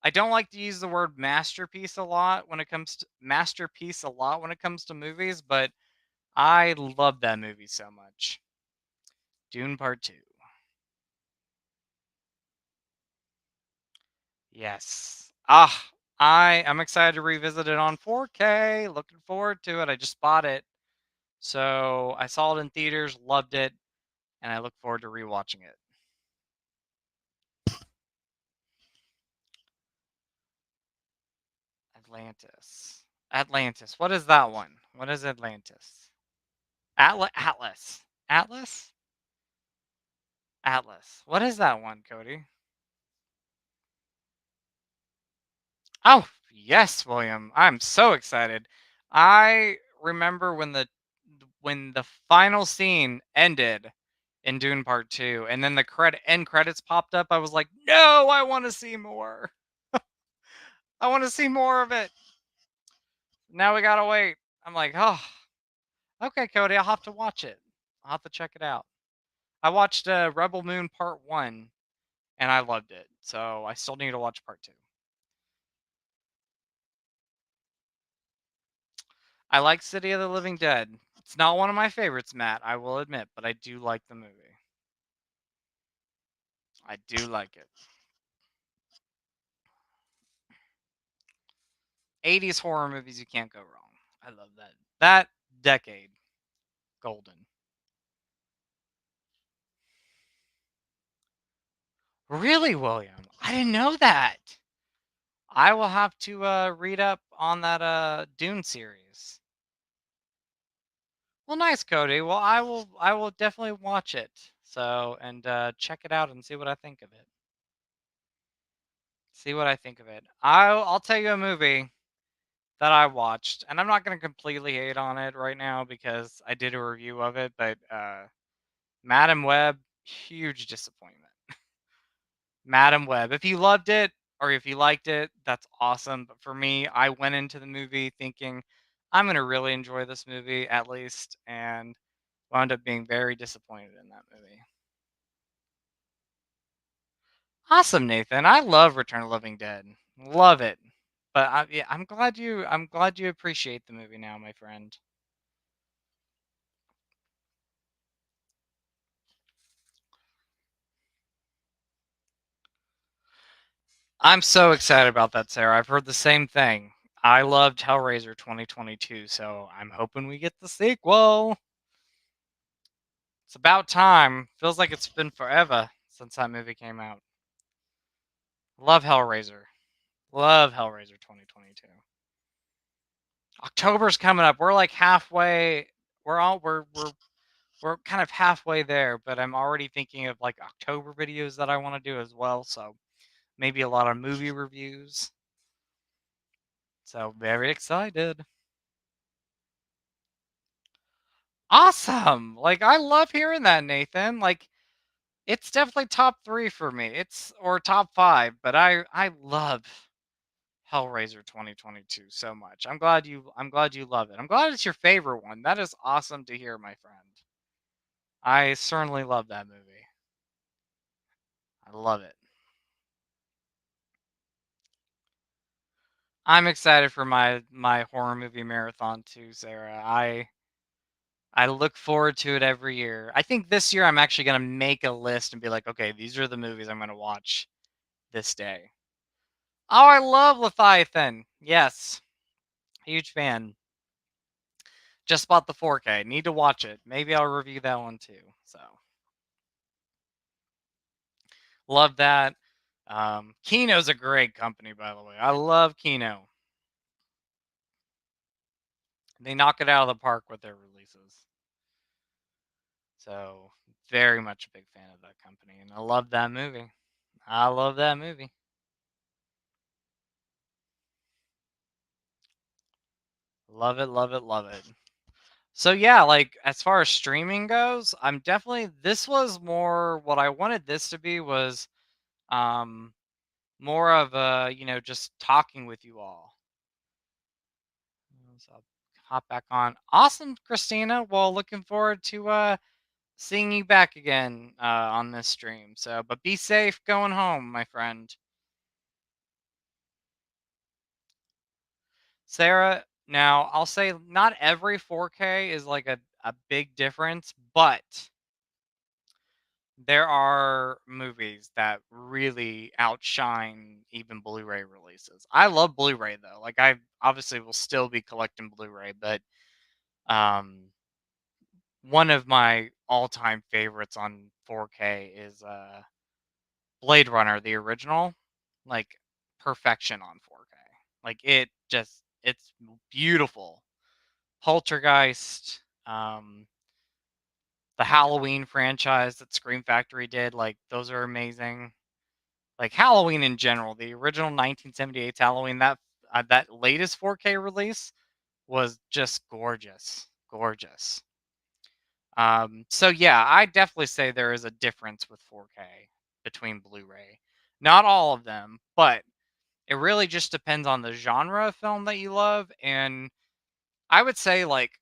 I don't like to use the word masterpiece a lot when it comes to movies, but I love that movie so much. Dune Part 2. Yes. I'm excited to revisit it on 4K. Looking forward to it. I just bought it. So I saw it in theaters, loved it, and I look forward to rewatching it. Atlantis. Atlantis. What is that one? What is Atlantis? Atlas. Atlas? Atlas. What is that one, Cody? Oh, yes, William. I'm so excited. I remember when the final scene ended in Dune Part 2 and then the end credits popped up, I was like, "No, I want to see more. I want to see more of it." Now we got to wait. I'm like, "Oh, okay, Cody, I'll have to watch it. I'll have to check it out." I watched Rebel Moon Part 1 and I loved it. So I still need to watch Part 2. I like City of the Living Dead. It's not one of my favorites, Matt, I will admit, but I do like the movie. I do like it. 80s horror movies, you can't go wrong. I love that. That decade, golden. Really, William? I didn't know that. I will have to read up on that Dune series. Well, nice, Cody. Well, I will definitely watch it. So and check it out and see what I think of it. See what I think of it. I'll tell you a movie that I watched, and I'm not gonna completely hate on it right now because I did a review of it, but Madam Web, huge disappointment. Madam Web. If you loved it or if you liked it, that's awesome. But for me, I went into the movie thinking I'm gonna really enjoy this movie at least, and wound up being very disappointed in that movie. Awesome, Nathan. I love Return of the Living Dead. Love it. But yeah, I'm glad you appreciate the movie now, my friend. I'm so excited about that, Sarah. I've heard the same thing. I loved Hellraiser 2022, so I'm hoping we get the sequel. It's about time. Feels like it's been forever since that movie came out. Love Hellraiser. Love Hellraiser 2022. October's coming up. We're like halfway. We're kind of halfway there, but I'm already thinking of like October videos that I want to do as well. So maybe a lot of movie reviews. So very excited. Awesome. Like I love hearing that, Nathan. Like it's definitely top 3 for me. It's or top 5, but I love Hellraiser 2022 so much. I'm glad you love it. I'm glad it's your favorite one. That is awesome to hear, my friend. I certainly love that movie. I love it. I'm excited for my horror movie marathon too, Sarah. I look forward to it every year. I think this year I'm actually going to make a list and be like, okay, these are the movies I'm going to watch this day. Oh, I love Leviathan. Yes, huge fan. Just bought the 4K. Need to watch it. Maybe I'll review that one too. So love that. Kino's a great company, by the way. I love Kino. They knock it out of the park with their releases. So very much a big fan of that company, and I love that movie. I love that movie. Love it, love it, love it. So yeah, like as far as streaming goes, I'm definitely this was more what I wanted this to be was um more of a, just talking with you all. So I'll hop back on. Awesome, Christina. Well, looking forward to seeing you back again on this stream. So, but be safe going home, my friend. Sarah, now I'll say not every 4K is like a big difference, but there are movies that really outshine even Blu-ray releases. I love Blu-ray though. Like I obviously will still be collecting Blu-ray, but um one of my all-time favorites on 4K is Blade Runner, the original. Like perfection on 4K. Like it's beautiful. Poltergeist, the Halloween franchise that Scream Factory did, like those are amazing. Like Halloween in general, the original 1978 Halloween, that latest 4K release was just gorgeous, gorgeous. So yeah, I definitely say there is a difference with 4K between Blu-ray. Not all of them, but it really just depends on the genre of film that you love, and I would say like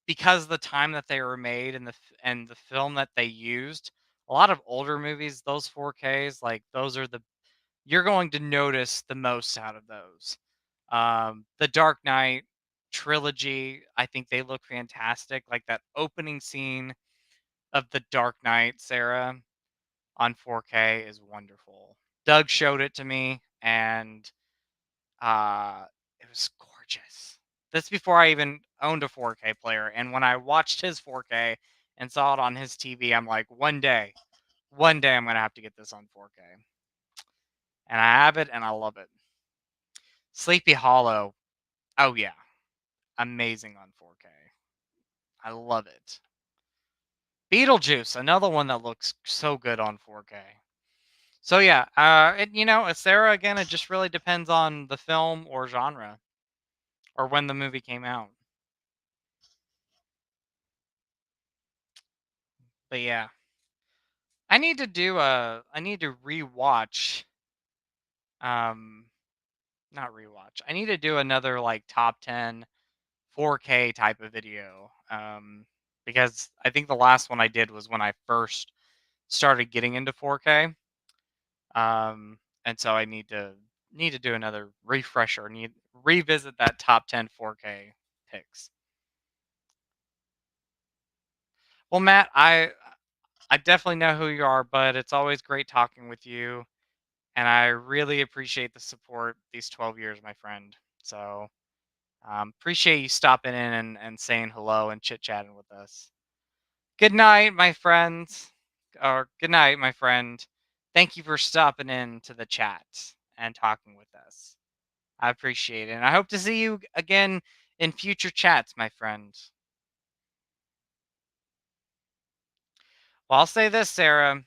because the time that they were made and the film that they used, a lot of older movies, those 4Ks, like those are the you're going to notice the most out of those. The Dark Knight trilogy, I think they look fantastic. Like that opening scene of The Dark Knight, Sarah, on 4K is wonderful. Doug showed it to me, and it was gorgeous. That's before I even owned a 4K player, and when I watched his 4K and saw it on his TV, I'm like, one day I'm gonna have to get this on 4K, and I have it, and I love it. Sleepy Hollow. Oh yeah, amazing on 4K. I love it. Beetlejuice, another one that looks so good on 4K. So yeah, it's there again. It just really depends on the film or genre or when the movie came out. But yeah, I need to rewatch. Um, not rewatch. I need to do another like top 10 4K type of video. Because I think the last one I did was when I first started getting into 4K. And so I need to do another refresher. Need revisit that top 10 4K picks. Well, Matt, I definitely know who you are, but it's always great talking with you, and I really appreciate the support these 12 years, my friend. So appreciate you stopping in and saying hello and chit chatting with us. Good night, my friends. Or good night, my friend. Thank you for stopping in to the chat and talking with us. I appreciate it. And I hope to see you again in future chats, my friend. Well, I'll say this, Sarah.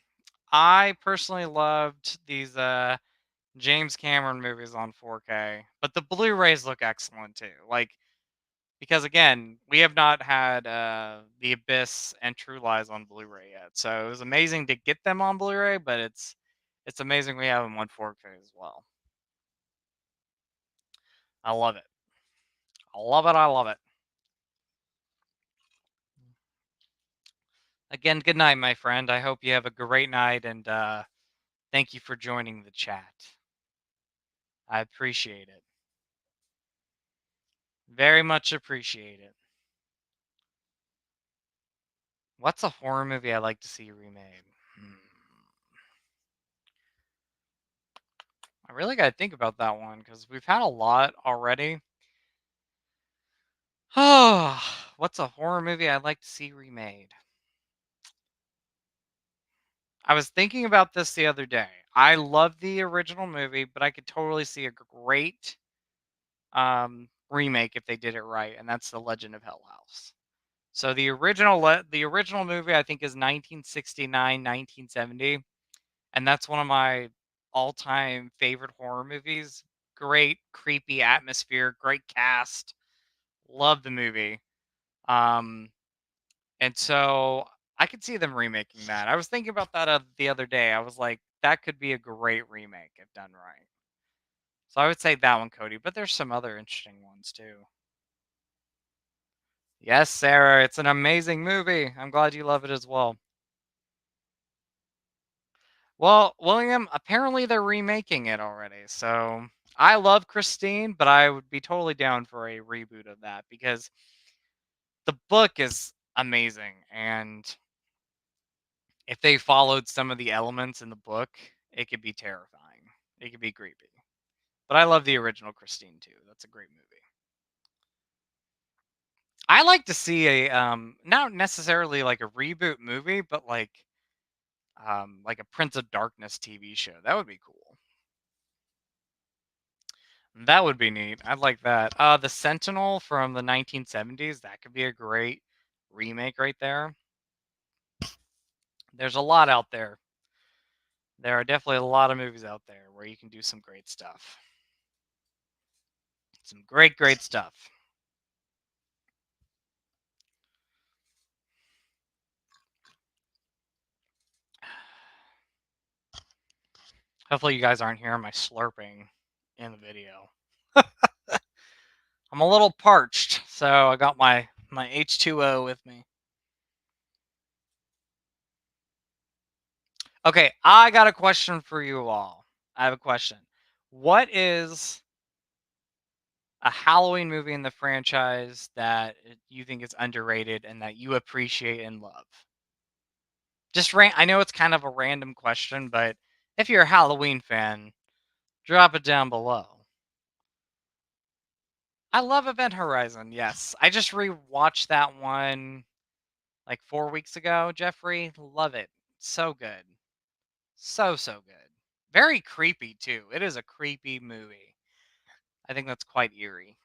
I personally loved these James Cameron movies on 4K, but the Blu-rays look excellent too. Like because again, we have not had The Abyss and True Lies on Blu-ray yet. So it was amazing to get them on Blu-ray, but it's amazing we have them on 4K as well. I love it. I love it. I love it. Again, good night, my friend. I hope you have a great night and thank you for joining the chat. I appreciate it. Very much appreciate it. What's a horror movie I'd like to see remade? I really got to think about that one because we've had a lot already. Oh, what's a horror movie I'd like to see remade? I was thinking about this the other day. I love the original movie, but I could totally see a great remake if they did it right, and that's The Legend of Hell House. So the original movie I think is 1969, 1970, and that's one of my all-time favorite horror movies. Great creepy atmosphere, great cast. Love the movie. Um and so I could see them remaking that. I was thinking about that the other day. I was like that could be a great remake if done right. So I would say that one, Cody, but there's some other interesting ones too. Yes, Sarah, it's an amazing movie. I'm glad you love it as well. Well, William, apparently they're remaking it already. So I love Christine, but I would be totally down for a reboot of that because the book is amazing. And if they followed some of the elements in the book, it could be terrifying. It could be creepy. But I love the original Christine too. That's a great movie. I like to see a not necessarily like a reboot movie, but like a Prince of Darkness TV show. That would be cool. That would be neat. I'd like that. The Sentinel from the 1970s, that could be a great remake right there. There's a lot out there. There are definitely a lot of movies out there where you can do some great stuff. Some great, great stuff. Hopefully you guys aren't hearing my slurping in the video. I'm a little parched, so I got my H2O with me. Okay, I got a question for you all. I have a question. What is a Halloween movie in the franchise that you think is underrated and that you appreciate and love? I know it's kind of a random question, but if you're a Halloween fan, drop it down below. I love Event Horizon. Yes, I just rewatched that one like 4 weeks ago, Jeffrey. Love it. So good. So good. Very creepy too. It is a creepy movie. I think that's quite eerie.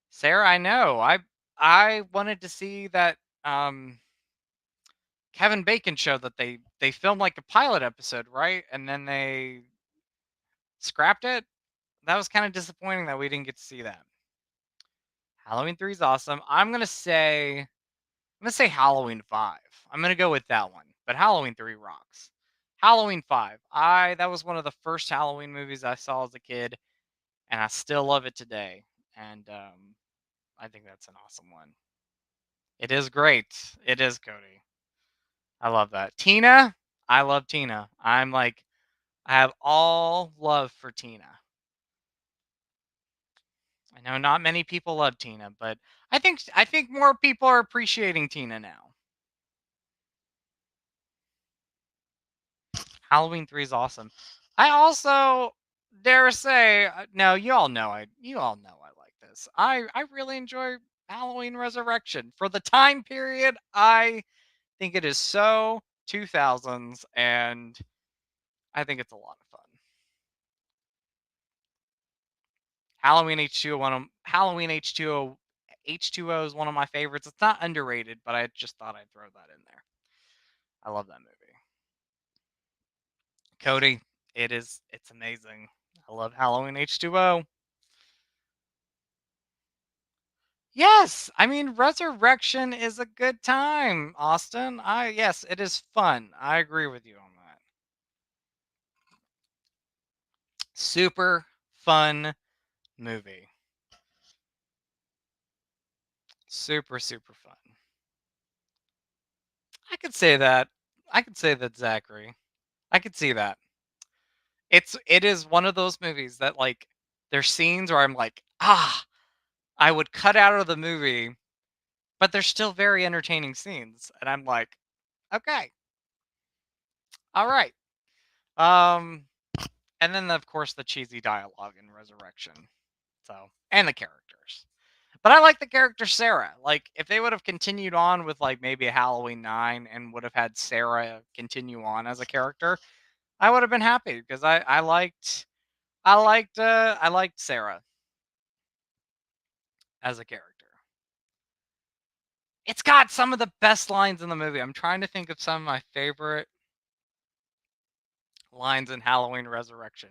Sarah, I know. I wanted to see that um Kevin Bacon show that they filmed like a pilot episode, right? And then they scrapped it. That was kind of disappointing that we didn't get to see that. Halloween 3 is awesome. I'm gonna say Halloween 5. I'm gonna go with that one. But Halloween 3 rocks. Halloween 5. That was one of the first Halloween movies I saw as a kid, and I still love it today. And I think that's an awesome one. It is great. It is, Cody. I love that. Tina, I love Tina. I have all love for Tina. I know not many people love Tina, but I think more people are appreciating Tina now. Halloween 3 is awesome. I also dare say, no, you all know I like this. I really enjoy Halloween Resurrection. For the time period, I think it is so 2000s, and I think it's a lot of fun. Halloween H2O is one of my favorites. It's not underrated, but I just thought I'd throw that in there. I love that movie. Cody, it's amazing. I love Halloween H2O. Yes, I mean Resurrection is a good time, Austin. Yes, it is fun. I agree with you on that. Super fun movie. Super super fun. I could say that. I could say that, Zachary. I could see that. It is one of those movies that, like, there's scenes where I'm like, I would cut out of the movie, but they're still very entertaining scenes, and I'm like, okay, all right. Um, and then of course the cheesy dialogue in Resurrection. So, and the characters. But I like the character Sarah. Like, if they would have continued on with like maybe a Halloween 9 and would have had Sarah continue on as a character, I would have been happy because I liked Sarah as a character. It's got some of the best lines in the movie. I'm trying to think of some of my favorite lines in Halloween Resurrection.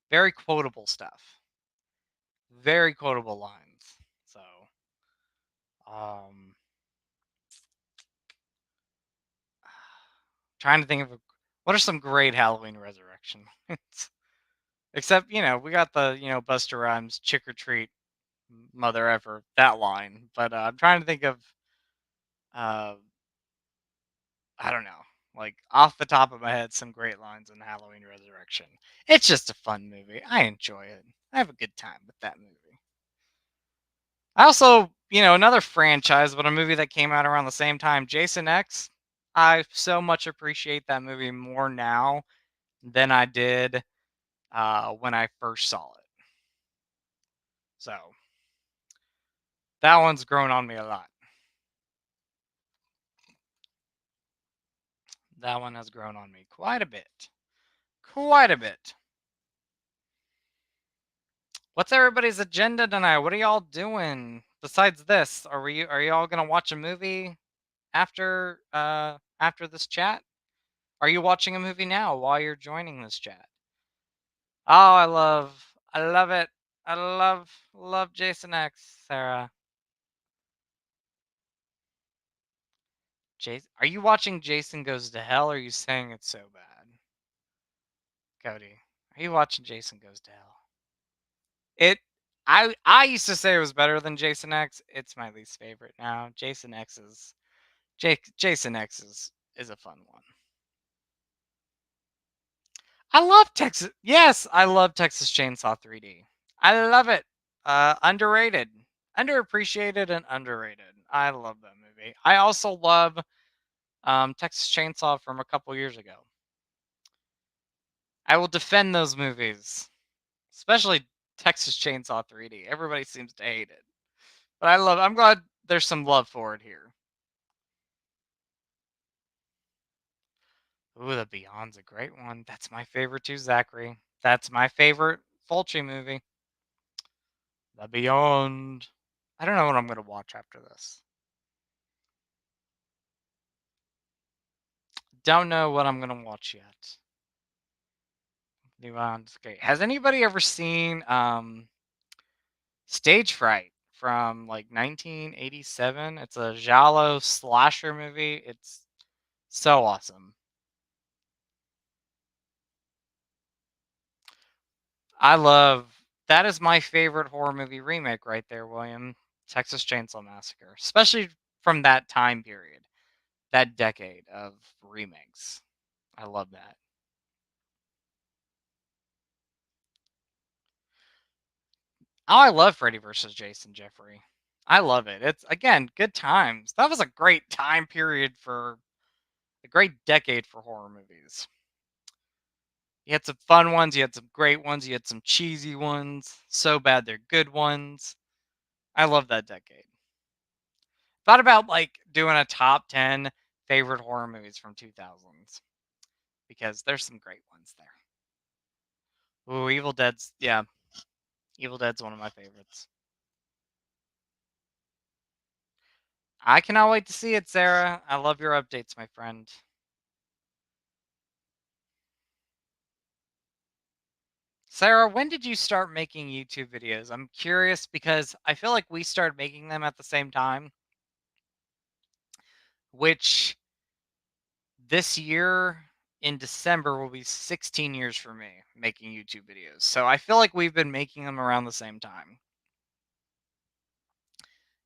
Very quotable stuff. Very quotable lines. So, um, trying to think of what are some great Halloween Resurrection lines. Except, we got the, Buster Rhymes "Chick or Treat, Mother Ever" that line. But I'm trying to think of, uh, I don't know, like off the top of my head, some great lines in Halloween Resurrection. It's just a fun movie. I enjoy it. I have a good time with that movie. I also, another franchise, but a movie that came out around the same time, Jason X. I so much appreciate that movie more now than I did when I first saw it. So that one's grown on me a lot. That one has grown on me quite a bit. Quite a bit. What's everybody's agenda tonight? What are y'all doing besides this? Are you all gonna watch a movie after this chat? Are you watching a movie now while you're joining this chat? Oh, I love it. I love Jason X, Sarah. Jason, are you watching Jason Goes to Hell? Or are you saying it's so bad? Cody, are you watching Jason Goes to Hell? It I used to say it was better than Jason X. It's my least favorite now. Jason X is a fun one. I love Texas. Yes, I love Texas Chainsaw 3D. I love it. Underrated, underappreciated, and underrated. I love that movie. I also love Texas Chainsaw from a couple years ago. I will defend those movies, especially Texas Chainsaw 3D. Everybody seems to hate it, but I'm glad there's some love for it here. Ooh, The Beyond's a great one. That's my favorite too, Zachary. That's my favorite Fulci movie. The Beyond. I don't know what I'm gonna watch after this. Don't know what I'm gonna watch yet. Beyond's great. Has anybody ever seen Stage Fright from like 1987? It's a giallo slasher movie. It's so awesome. I love that is my favorite horror movie remake right there, William. Texas Chainsaw Massacre, especially from that time period, that decade of remakes. I love that. Oh, I love Freddy versus Jason, Jeffrey. I love it. It's again good times. That was a great time period for a great decade for horror movies. You had some fun ones, you had some great ones, you had some cheesy ones. So bad they're good ones. I love that decade. Thought about like doing a top 10 favorite horror movies from 2000s because there's some great ones there. Ooh, Evil Dead's yeah, Evil Dead's one of my favorites. I cannot wait to see it, Sarah. I love your updates, my friend. Sarah, when did you start making YouTube videos? I'm curious because I feel like we started making them at the same time, which this year in December will be 16 years for me making YouTube videos. So I feel like we've been making them around the same time.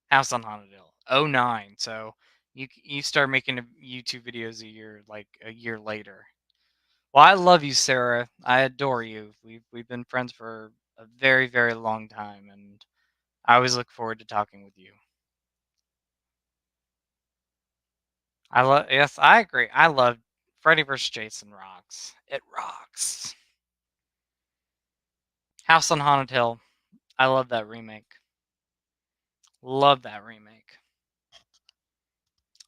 House on Haunted Hill, '09. So you start making YouTube videos a year later. Well, I love you, Sarah. I adore you. We've been friends for a very, very long time, and I always look forward to talking with you. I love. Yes, I agree. I love Freddy vs. Jason rocks. It rocks. House on Haunted Hill. I love that remake. Love that remake.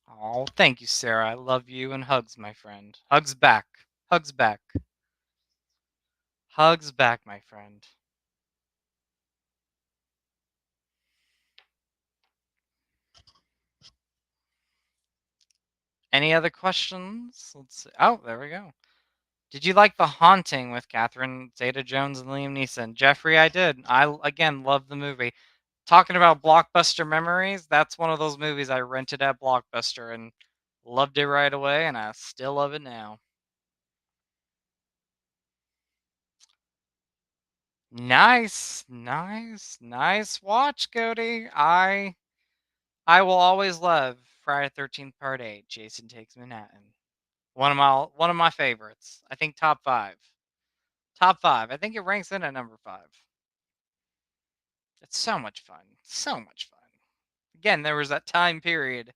Oh, thank you, Sarah. I love you and hugs, my friend. Hugs back. Hugs back. Hugs back, my friend. Any other questions? Let's see. Oh, there we go. Did you like The Haunting with Catherine Zeta-Jones and Liam Neeson? Jeffrey, I did. I, again, love the movie. Talking about Blockbuster memories, that's one of those movies I rented at Blockbuster and loved it right away, and I still love it now. Nice, nice, nice watch, Cody. I will always love Friday 13th Part 8, Jason Takes Manhattan. One of my favorites. I think top 5. Top 5. I think it ranks in at number 5. It's so much fun. So much fun. Again, there was that time period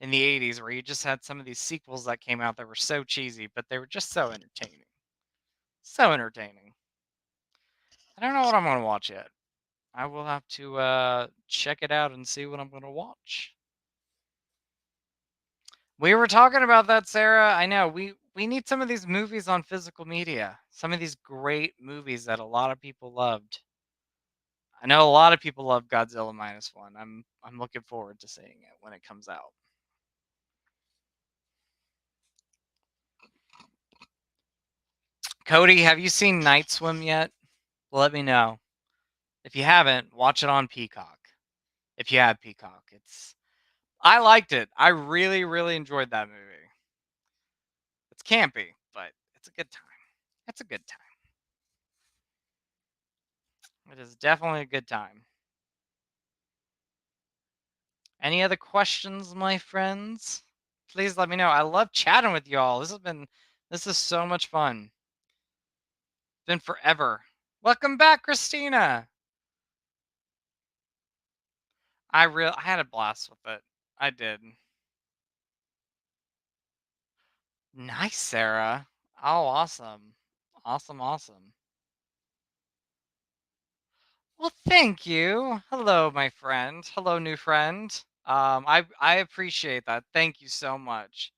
in the 80s where you just had some of these sequels that came out that were so cheesy, but they were just so entertaining. So entertaining. I don't know what I'm going to watch yet. I will have to check it out and see what I'm going to watch. We were talking about that, Sarah. I know we need some of these movies on physical media. Some of these great movies that a lot of people loved. I know a lot of people love Godzilla minus one. I'm looking forward to seeing it when it comes out. Cody, have you seen Night Swim yet? Let me know. If you haven't, watch it on Peacock. If you have Peacock, it's I liked it. I really, really enjoyed that movie. It's campy, but it's a good time. It's a good time. It is definitely a good time. Any other questions, my friends? Please let me know. I love chatting with y'all. This is so much fun. It's been forever. Welcome back, Christina. I had a blast with it. I did. Nice, Sarah. Oh, awesome. Awesome, awesome. Well, thank you. Hello, my friend. Hello, new friend. I appreciate that. Thank you so much.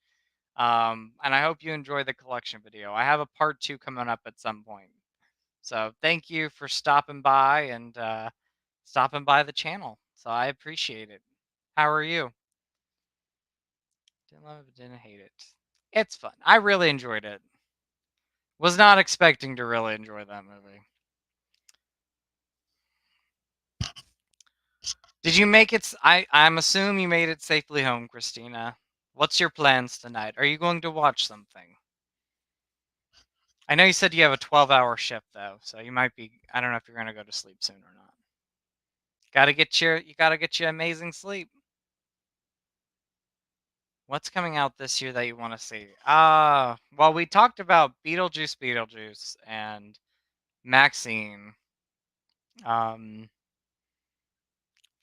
And I hope you enjoy the collection video. I have a part 2 coming up at some point. So thank you for stopping by and stopping by the channel. So I appreciate it. How are you? Didn't love it, didn't hate it. It's fun. I really enjoyed it. Was not expecting to really enjoy that movie. Did you make it? I'm assuming you made it safely home, Christina. What's your plans tonight? Are you going to watch something? I know you said you have a 12-hour shift though, so you might be. I don't know if you're going to go to sleep soon or not. You got to get your amazing sleep. What's coming out this year that you want to see? Well, we talked about Beetlejuice, and Maxine. Um,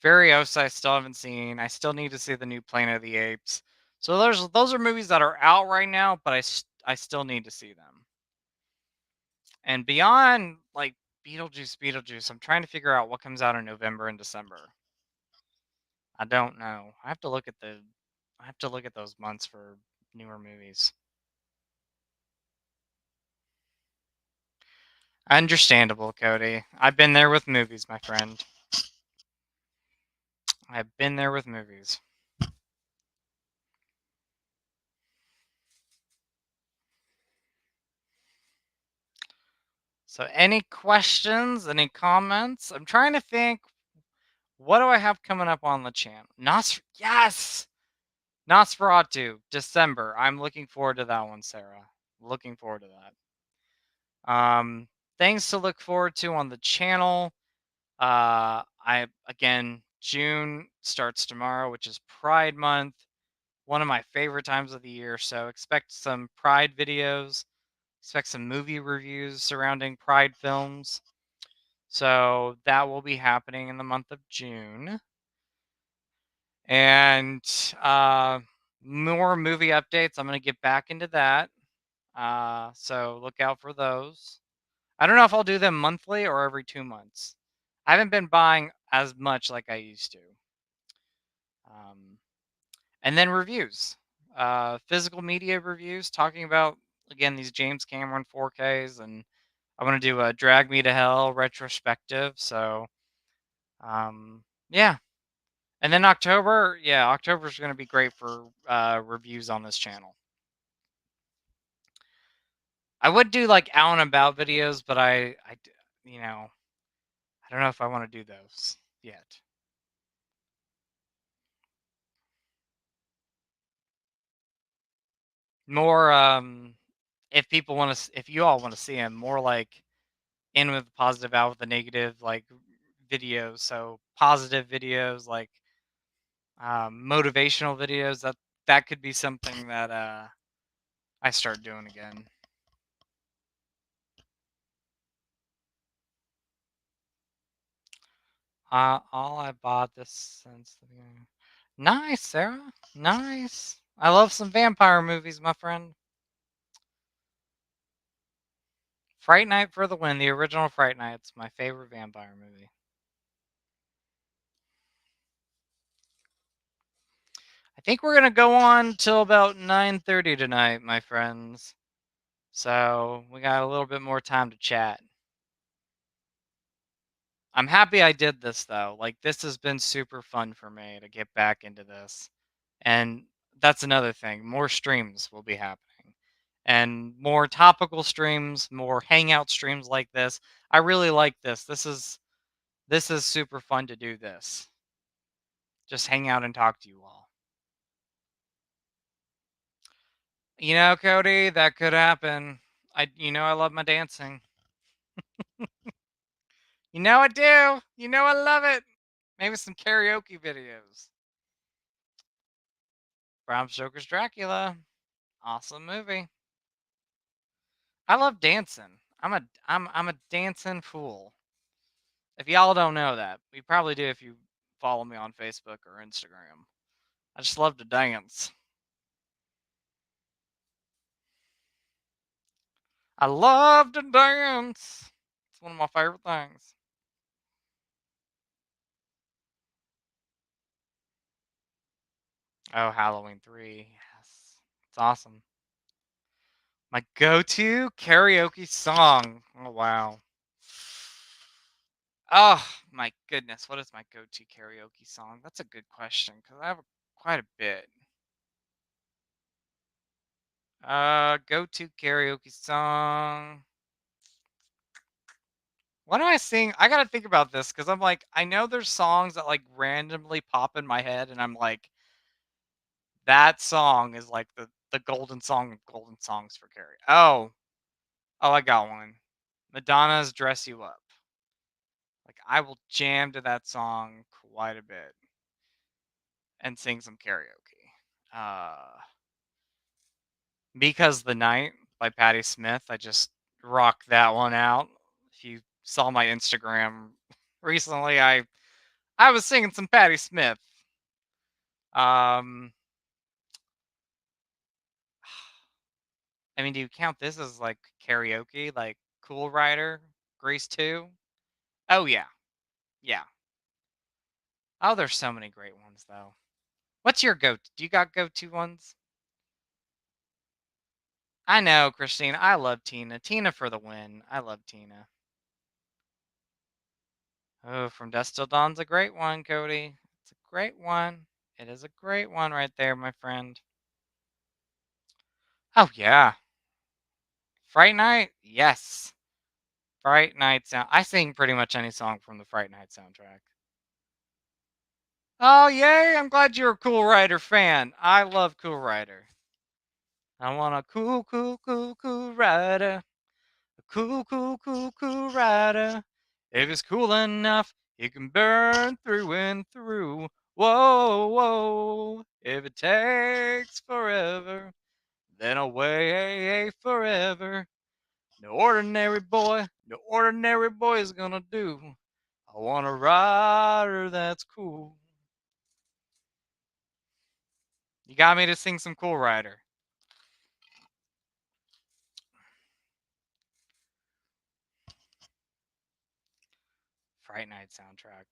Furiosa, I still haven't seen. I still need to see the new Planet of the Apes. So those are movies that are out right now, but I still need to see them. And beyond like Beetlejuice, I'm trying to figure out what comes out in November and December. I don't know. I have to look at those months for newer movies. Understandable, Cody. I've been there with movies, my friend. I've been there with movies. So, any questions? Any comments? I'm trying to think. What do I have coming up on the channel? Yes! Nosferatu, December. I'm looking forward to that one, Sarah. Looking forward to that. Things to look forward to on the channel. June starts tomorrow, which is Pride Month. One of my favorite times of the year. So expect some Pride videos. Expect some movie reviews surrounding Pride films. So that will be happening in the month of June. And more movie updates. I'm going to get back into that. So look out for those. I don't know if I'll do them monthly or every 2 months. I haven't been buying as much like I used to. And then reviews. Physical media reviews, talking about, again, these James Cameron 4Ks. And I want to do a Drag Me to Hell retrospective. So, yeah. And then October's going to be great for reviews on this channel. I would do like out and about videos, but you know, I don't know if I want to do those yet. More, if you all want to see them, more like in with the positive, out with the negative, like videos. So positive videos, like motivational videos. That could be something that I start doing again. All I bought this since the beginning. Nice, Sarah. Nice. I love some vampire movies, my friend. Fright Night for the win. The original Fright Night's my favorite vampire movie. I think we're gonna go on till about 9:30 tonight, my friends. So we got a little bit more time to chat. I'm happy I did this though. Like this has been super fun for me to get back into this. And that's another thing. More streams will be happening. And more topical streams, more hangout streams like this. I really like this. This is super fun to do this. Just hang out and talk to you all. You know, Cody, that could happen. I love my dancing. You know I do. You know I love it. Maybe some karaoke videos. Bram Stoker's Dracula. Awesome movie. I love dancing. I'm a dancing fool. If y'all don't know that, you probably do if you follow me on Facebook or Instagram. I just love to dance. I love to dance. It's one of my favorite things. Oh, Halloween 3. Yes. It's awesome. My go-to karaoke song. Oh, wow. Oh my goodness, what is my go-to karaoke song? That's a good question because I have quite a bit. Go-to karaoke song. What do I sing? I gotta think about this because I'm like, I know there's songs that like randomly pop in my head, and I'm like, that song is like the golden song of golden songs for karaoke. Oh, I got one. Madonna's "Dress You Up." Like I will jam to that song quite a bit and sing some karaoke. Because the Night by Patti Smith, I just rocked that one out. If you saw my Instagram recently, I was singing some Patti Smith. Um, I mean, do you count this as like karaoke, like Cool Rider, Grease 2? Oh yeah, yeah. Oh, there's so many great ones though. What's your go? Do you got go-to ones? I know, Christine. I love Tina. Tina for the win. I love Tina. Oh, From Dusk Till Dawn's a great one, Cody. It's a great one. It is a great one right there, my friend. Oh yeah. Fright Night? Yes. Fright Night sound. I sing pretty much any song from the Fright Night soundtrack. Oh yay! I'm glad you're a Cool Rider fan. I love Cool Rider. I want a cool rider. A cool rider. If it's cool enough, he can burn through and through. Whoa, whoa. If it takes forever, then away forever. No ordinary boy is gonna do. I want a rider that's cool. You got me to sing some Cool Rider. Fright Night soundtrack.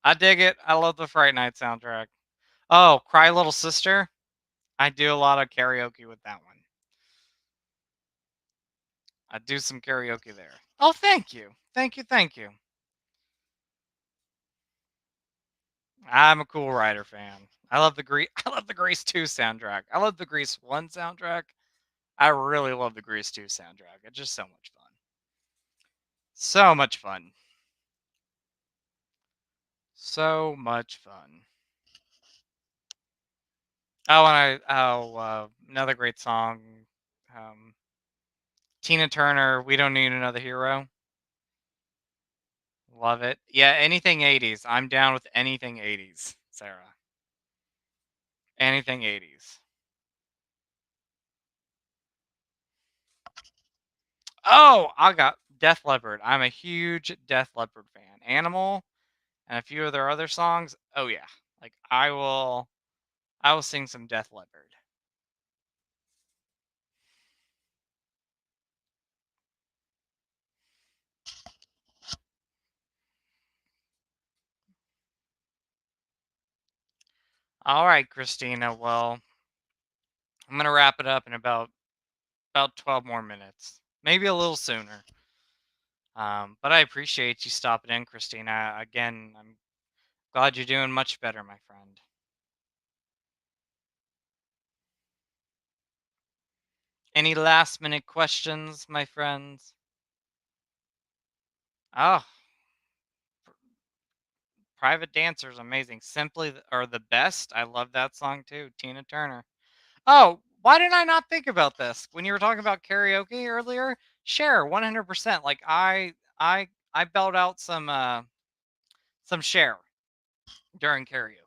I dig it. I love the Fright Night soundtrack. Oh, Cry Little Sister. I do a lot of karaoke with that one. I do some karaoke there. Oh, thank you. Thank you. Thank you. I'm a Cool Rider fan. I love the I love the Grease 2 soundtrack. I love the Grease 1 soundtrack. I really love the Grease 2 soundtrack. It's just so much fun. So much fun. So much fun. Oh, and another great song. Um, Tina Turner, "We Don't Need Another Hero." Love it. Yeah, anything 80s. I'm down with anything 80s, Sarah. Anything 80s. Oh, I got Def Leppard. I'm a huge Def Leppard fan. Animal and a few of their other songs. Oh yeah. Like I will sing some Def Leppard. All right, Christina. Well, I'm going to wrap it up in about 12 more minutes. Maybe a little sooner. But I appreciate you stopping in, Christina. Again, I'm glad you're doing much better, my friend. Any last minute questions, my friends? Oh, Private Dancer is amazing. Simply are the best. I love that song too. Tina Turner. Oh, why did I not think about this when you were talking about karaoke earlier? Share 100%. Like I belt out some Share during karaoke.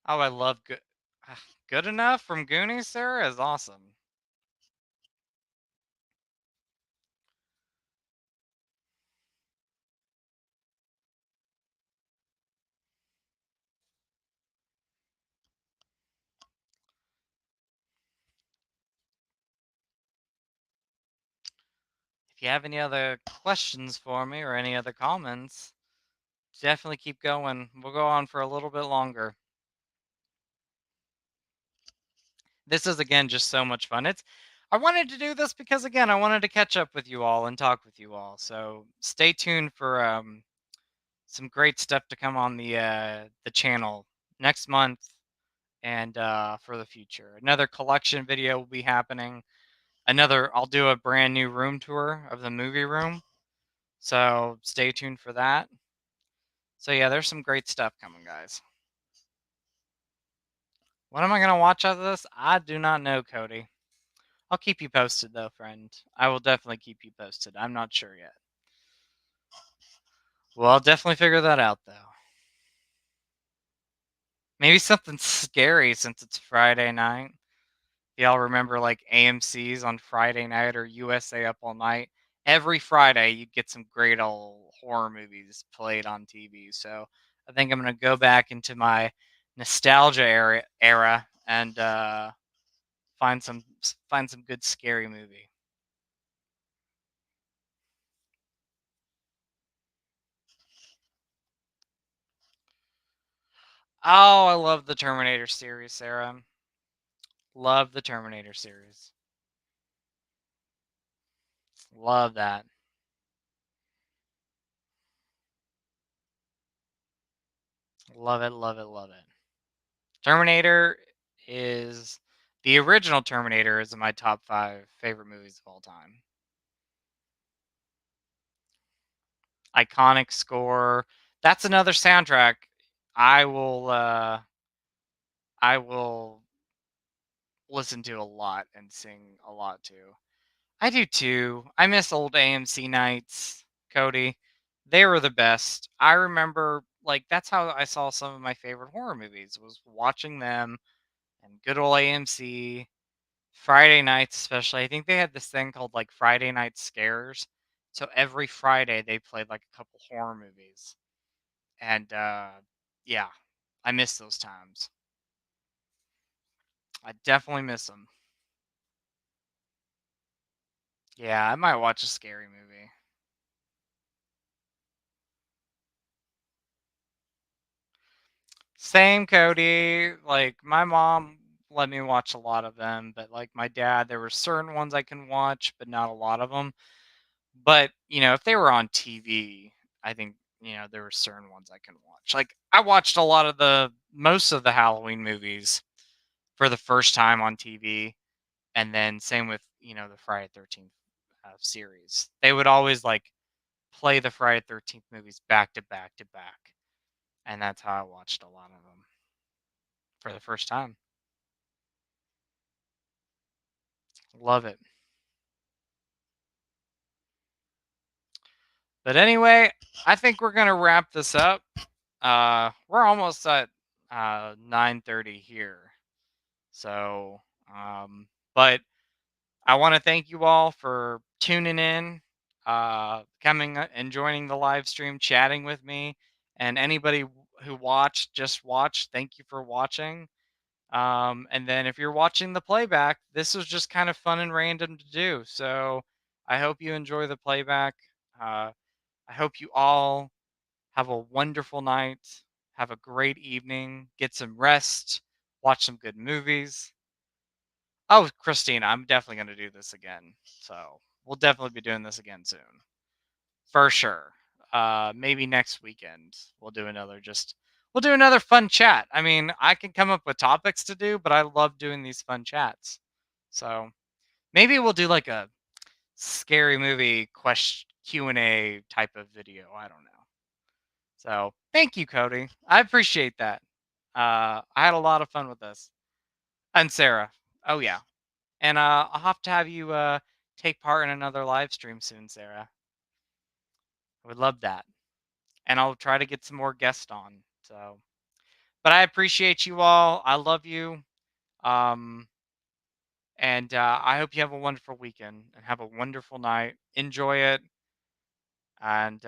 Oh, I love Good Enough from Goonies, Sarah is awesome. If you have any other questions for me or any other comments, definitely keep going. We'll go on for a little bit longer. This is again just so much fun. It's I wanted to do this because again, I wanted to catch up with you all and talk with you all. So stay tuned for some great stuff to come on the channel next month and for the future. Another collection video will be happening. I'll do a brand new room tour of the movie room. So stay tuned for that. So yeah, there's some great stuff coming, guys. What am I gonna watch out of this? I do not know, Cody. I'll keep you posted though, friend. I will definitely keep you posted. I'm not sure yet. Well, I'll definitely figure that out though. Maybe something scary since it's Friday night. Y'all remember like AMC's on Friday night or USA Up All Night? Every Friday you'd get some great old horror movies played on TV. So I think I'm gonna go back into my nostalgia era and find some good scary movie. Oh, I love the Terminator series, Sarah. Love the Terminator series. Love that. Love it, love it, love it. Terminator is the original Terminator is in my top 5 favorite movies of all time. Iconic score. That's another soundtrack I will uh I will listen to a lot and sing a lot to. I do too. I miss old AMC nights, Cody. They were the best. I remember like that's how I saw some of my favorite horror movies was watching them and good old AMC. Friday nights especially. I think they had this thing called like Friday night scares. So every Friday they played like a couple horror movies. And yeah, I miss those times. I definitely miss them. Yeah, I might watch a scary movie. Same, Cody. Like my mom let me watch a lot of them, but like my dad, there were certain ones I can watch, but not a lot of them. But if they were on TV, I think there were certain ones I can watch. Like I watched a lot of the most of the Halloween movies for the first time on TV, and then same with the Friday 13th series. They would always like play the Friday 13th movies back to back to back, and that's how I watched a lot of them for the first time. Love it. But anyway, I think we're gonna wrap this up. We're almost at 9:30 here, so but I want to thank you all for tuning in, coming and joining the live stream, chatting with me, and anybody who watched, just watched. Thank you for watching. And then if you're watching the playback, this was just kind of fun and random to do. So I hope you enjoy the playback. Uh, I hope you all have a wonderful night. Have a great evening. Get some rest. Watch some good movies. Oh, Christine, I'm definitely going to do this again. So we'll definitely be doing this again soon. For sure. Maybe next weekend we'll do another fun chat. I mean, I can come up with topics to do, but I love doing these fun chats. So maybe we'll do like a scary movie question Q&A type of video. I don't know. So thank you, Cody. I appreciate that. I had a lot of fun with this. And Sarah. Oh yeah. And I'll have to have you take part in another live stream soon, Sarah. I would love that. And I'll try to get some more guests on. So, but I appreciate you all. I love you. Um, and I hope you have a wonderful weekend and have a wonderful night. Enjoy it. And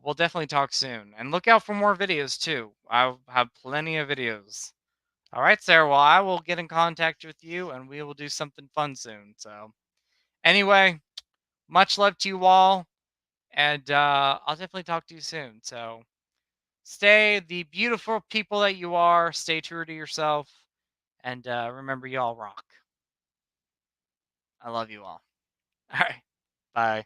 we'll definitely talk soon. And look out for more videos too. I'll have plenty of videos. All right, Sarah. Well, I will get in contact with you and we will do something fun soon. So, anyway, much love to you all. And I'll definitely talk to you soon. So, stay the beautiful people that you are. Stay true to yourself. And remember, y'all rock. I love you all. All right. Bye.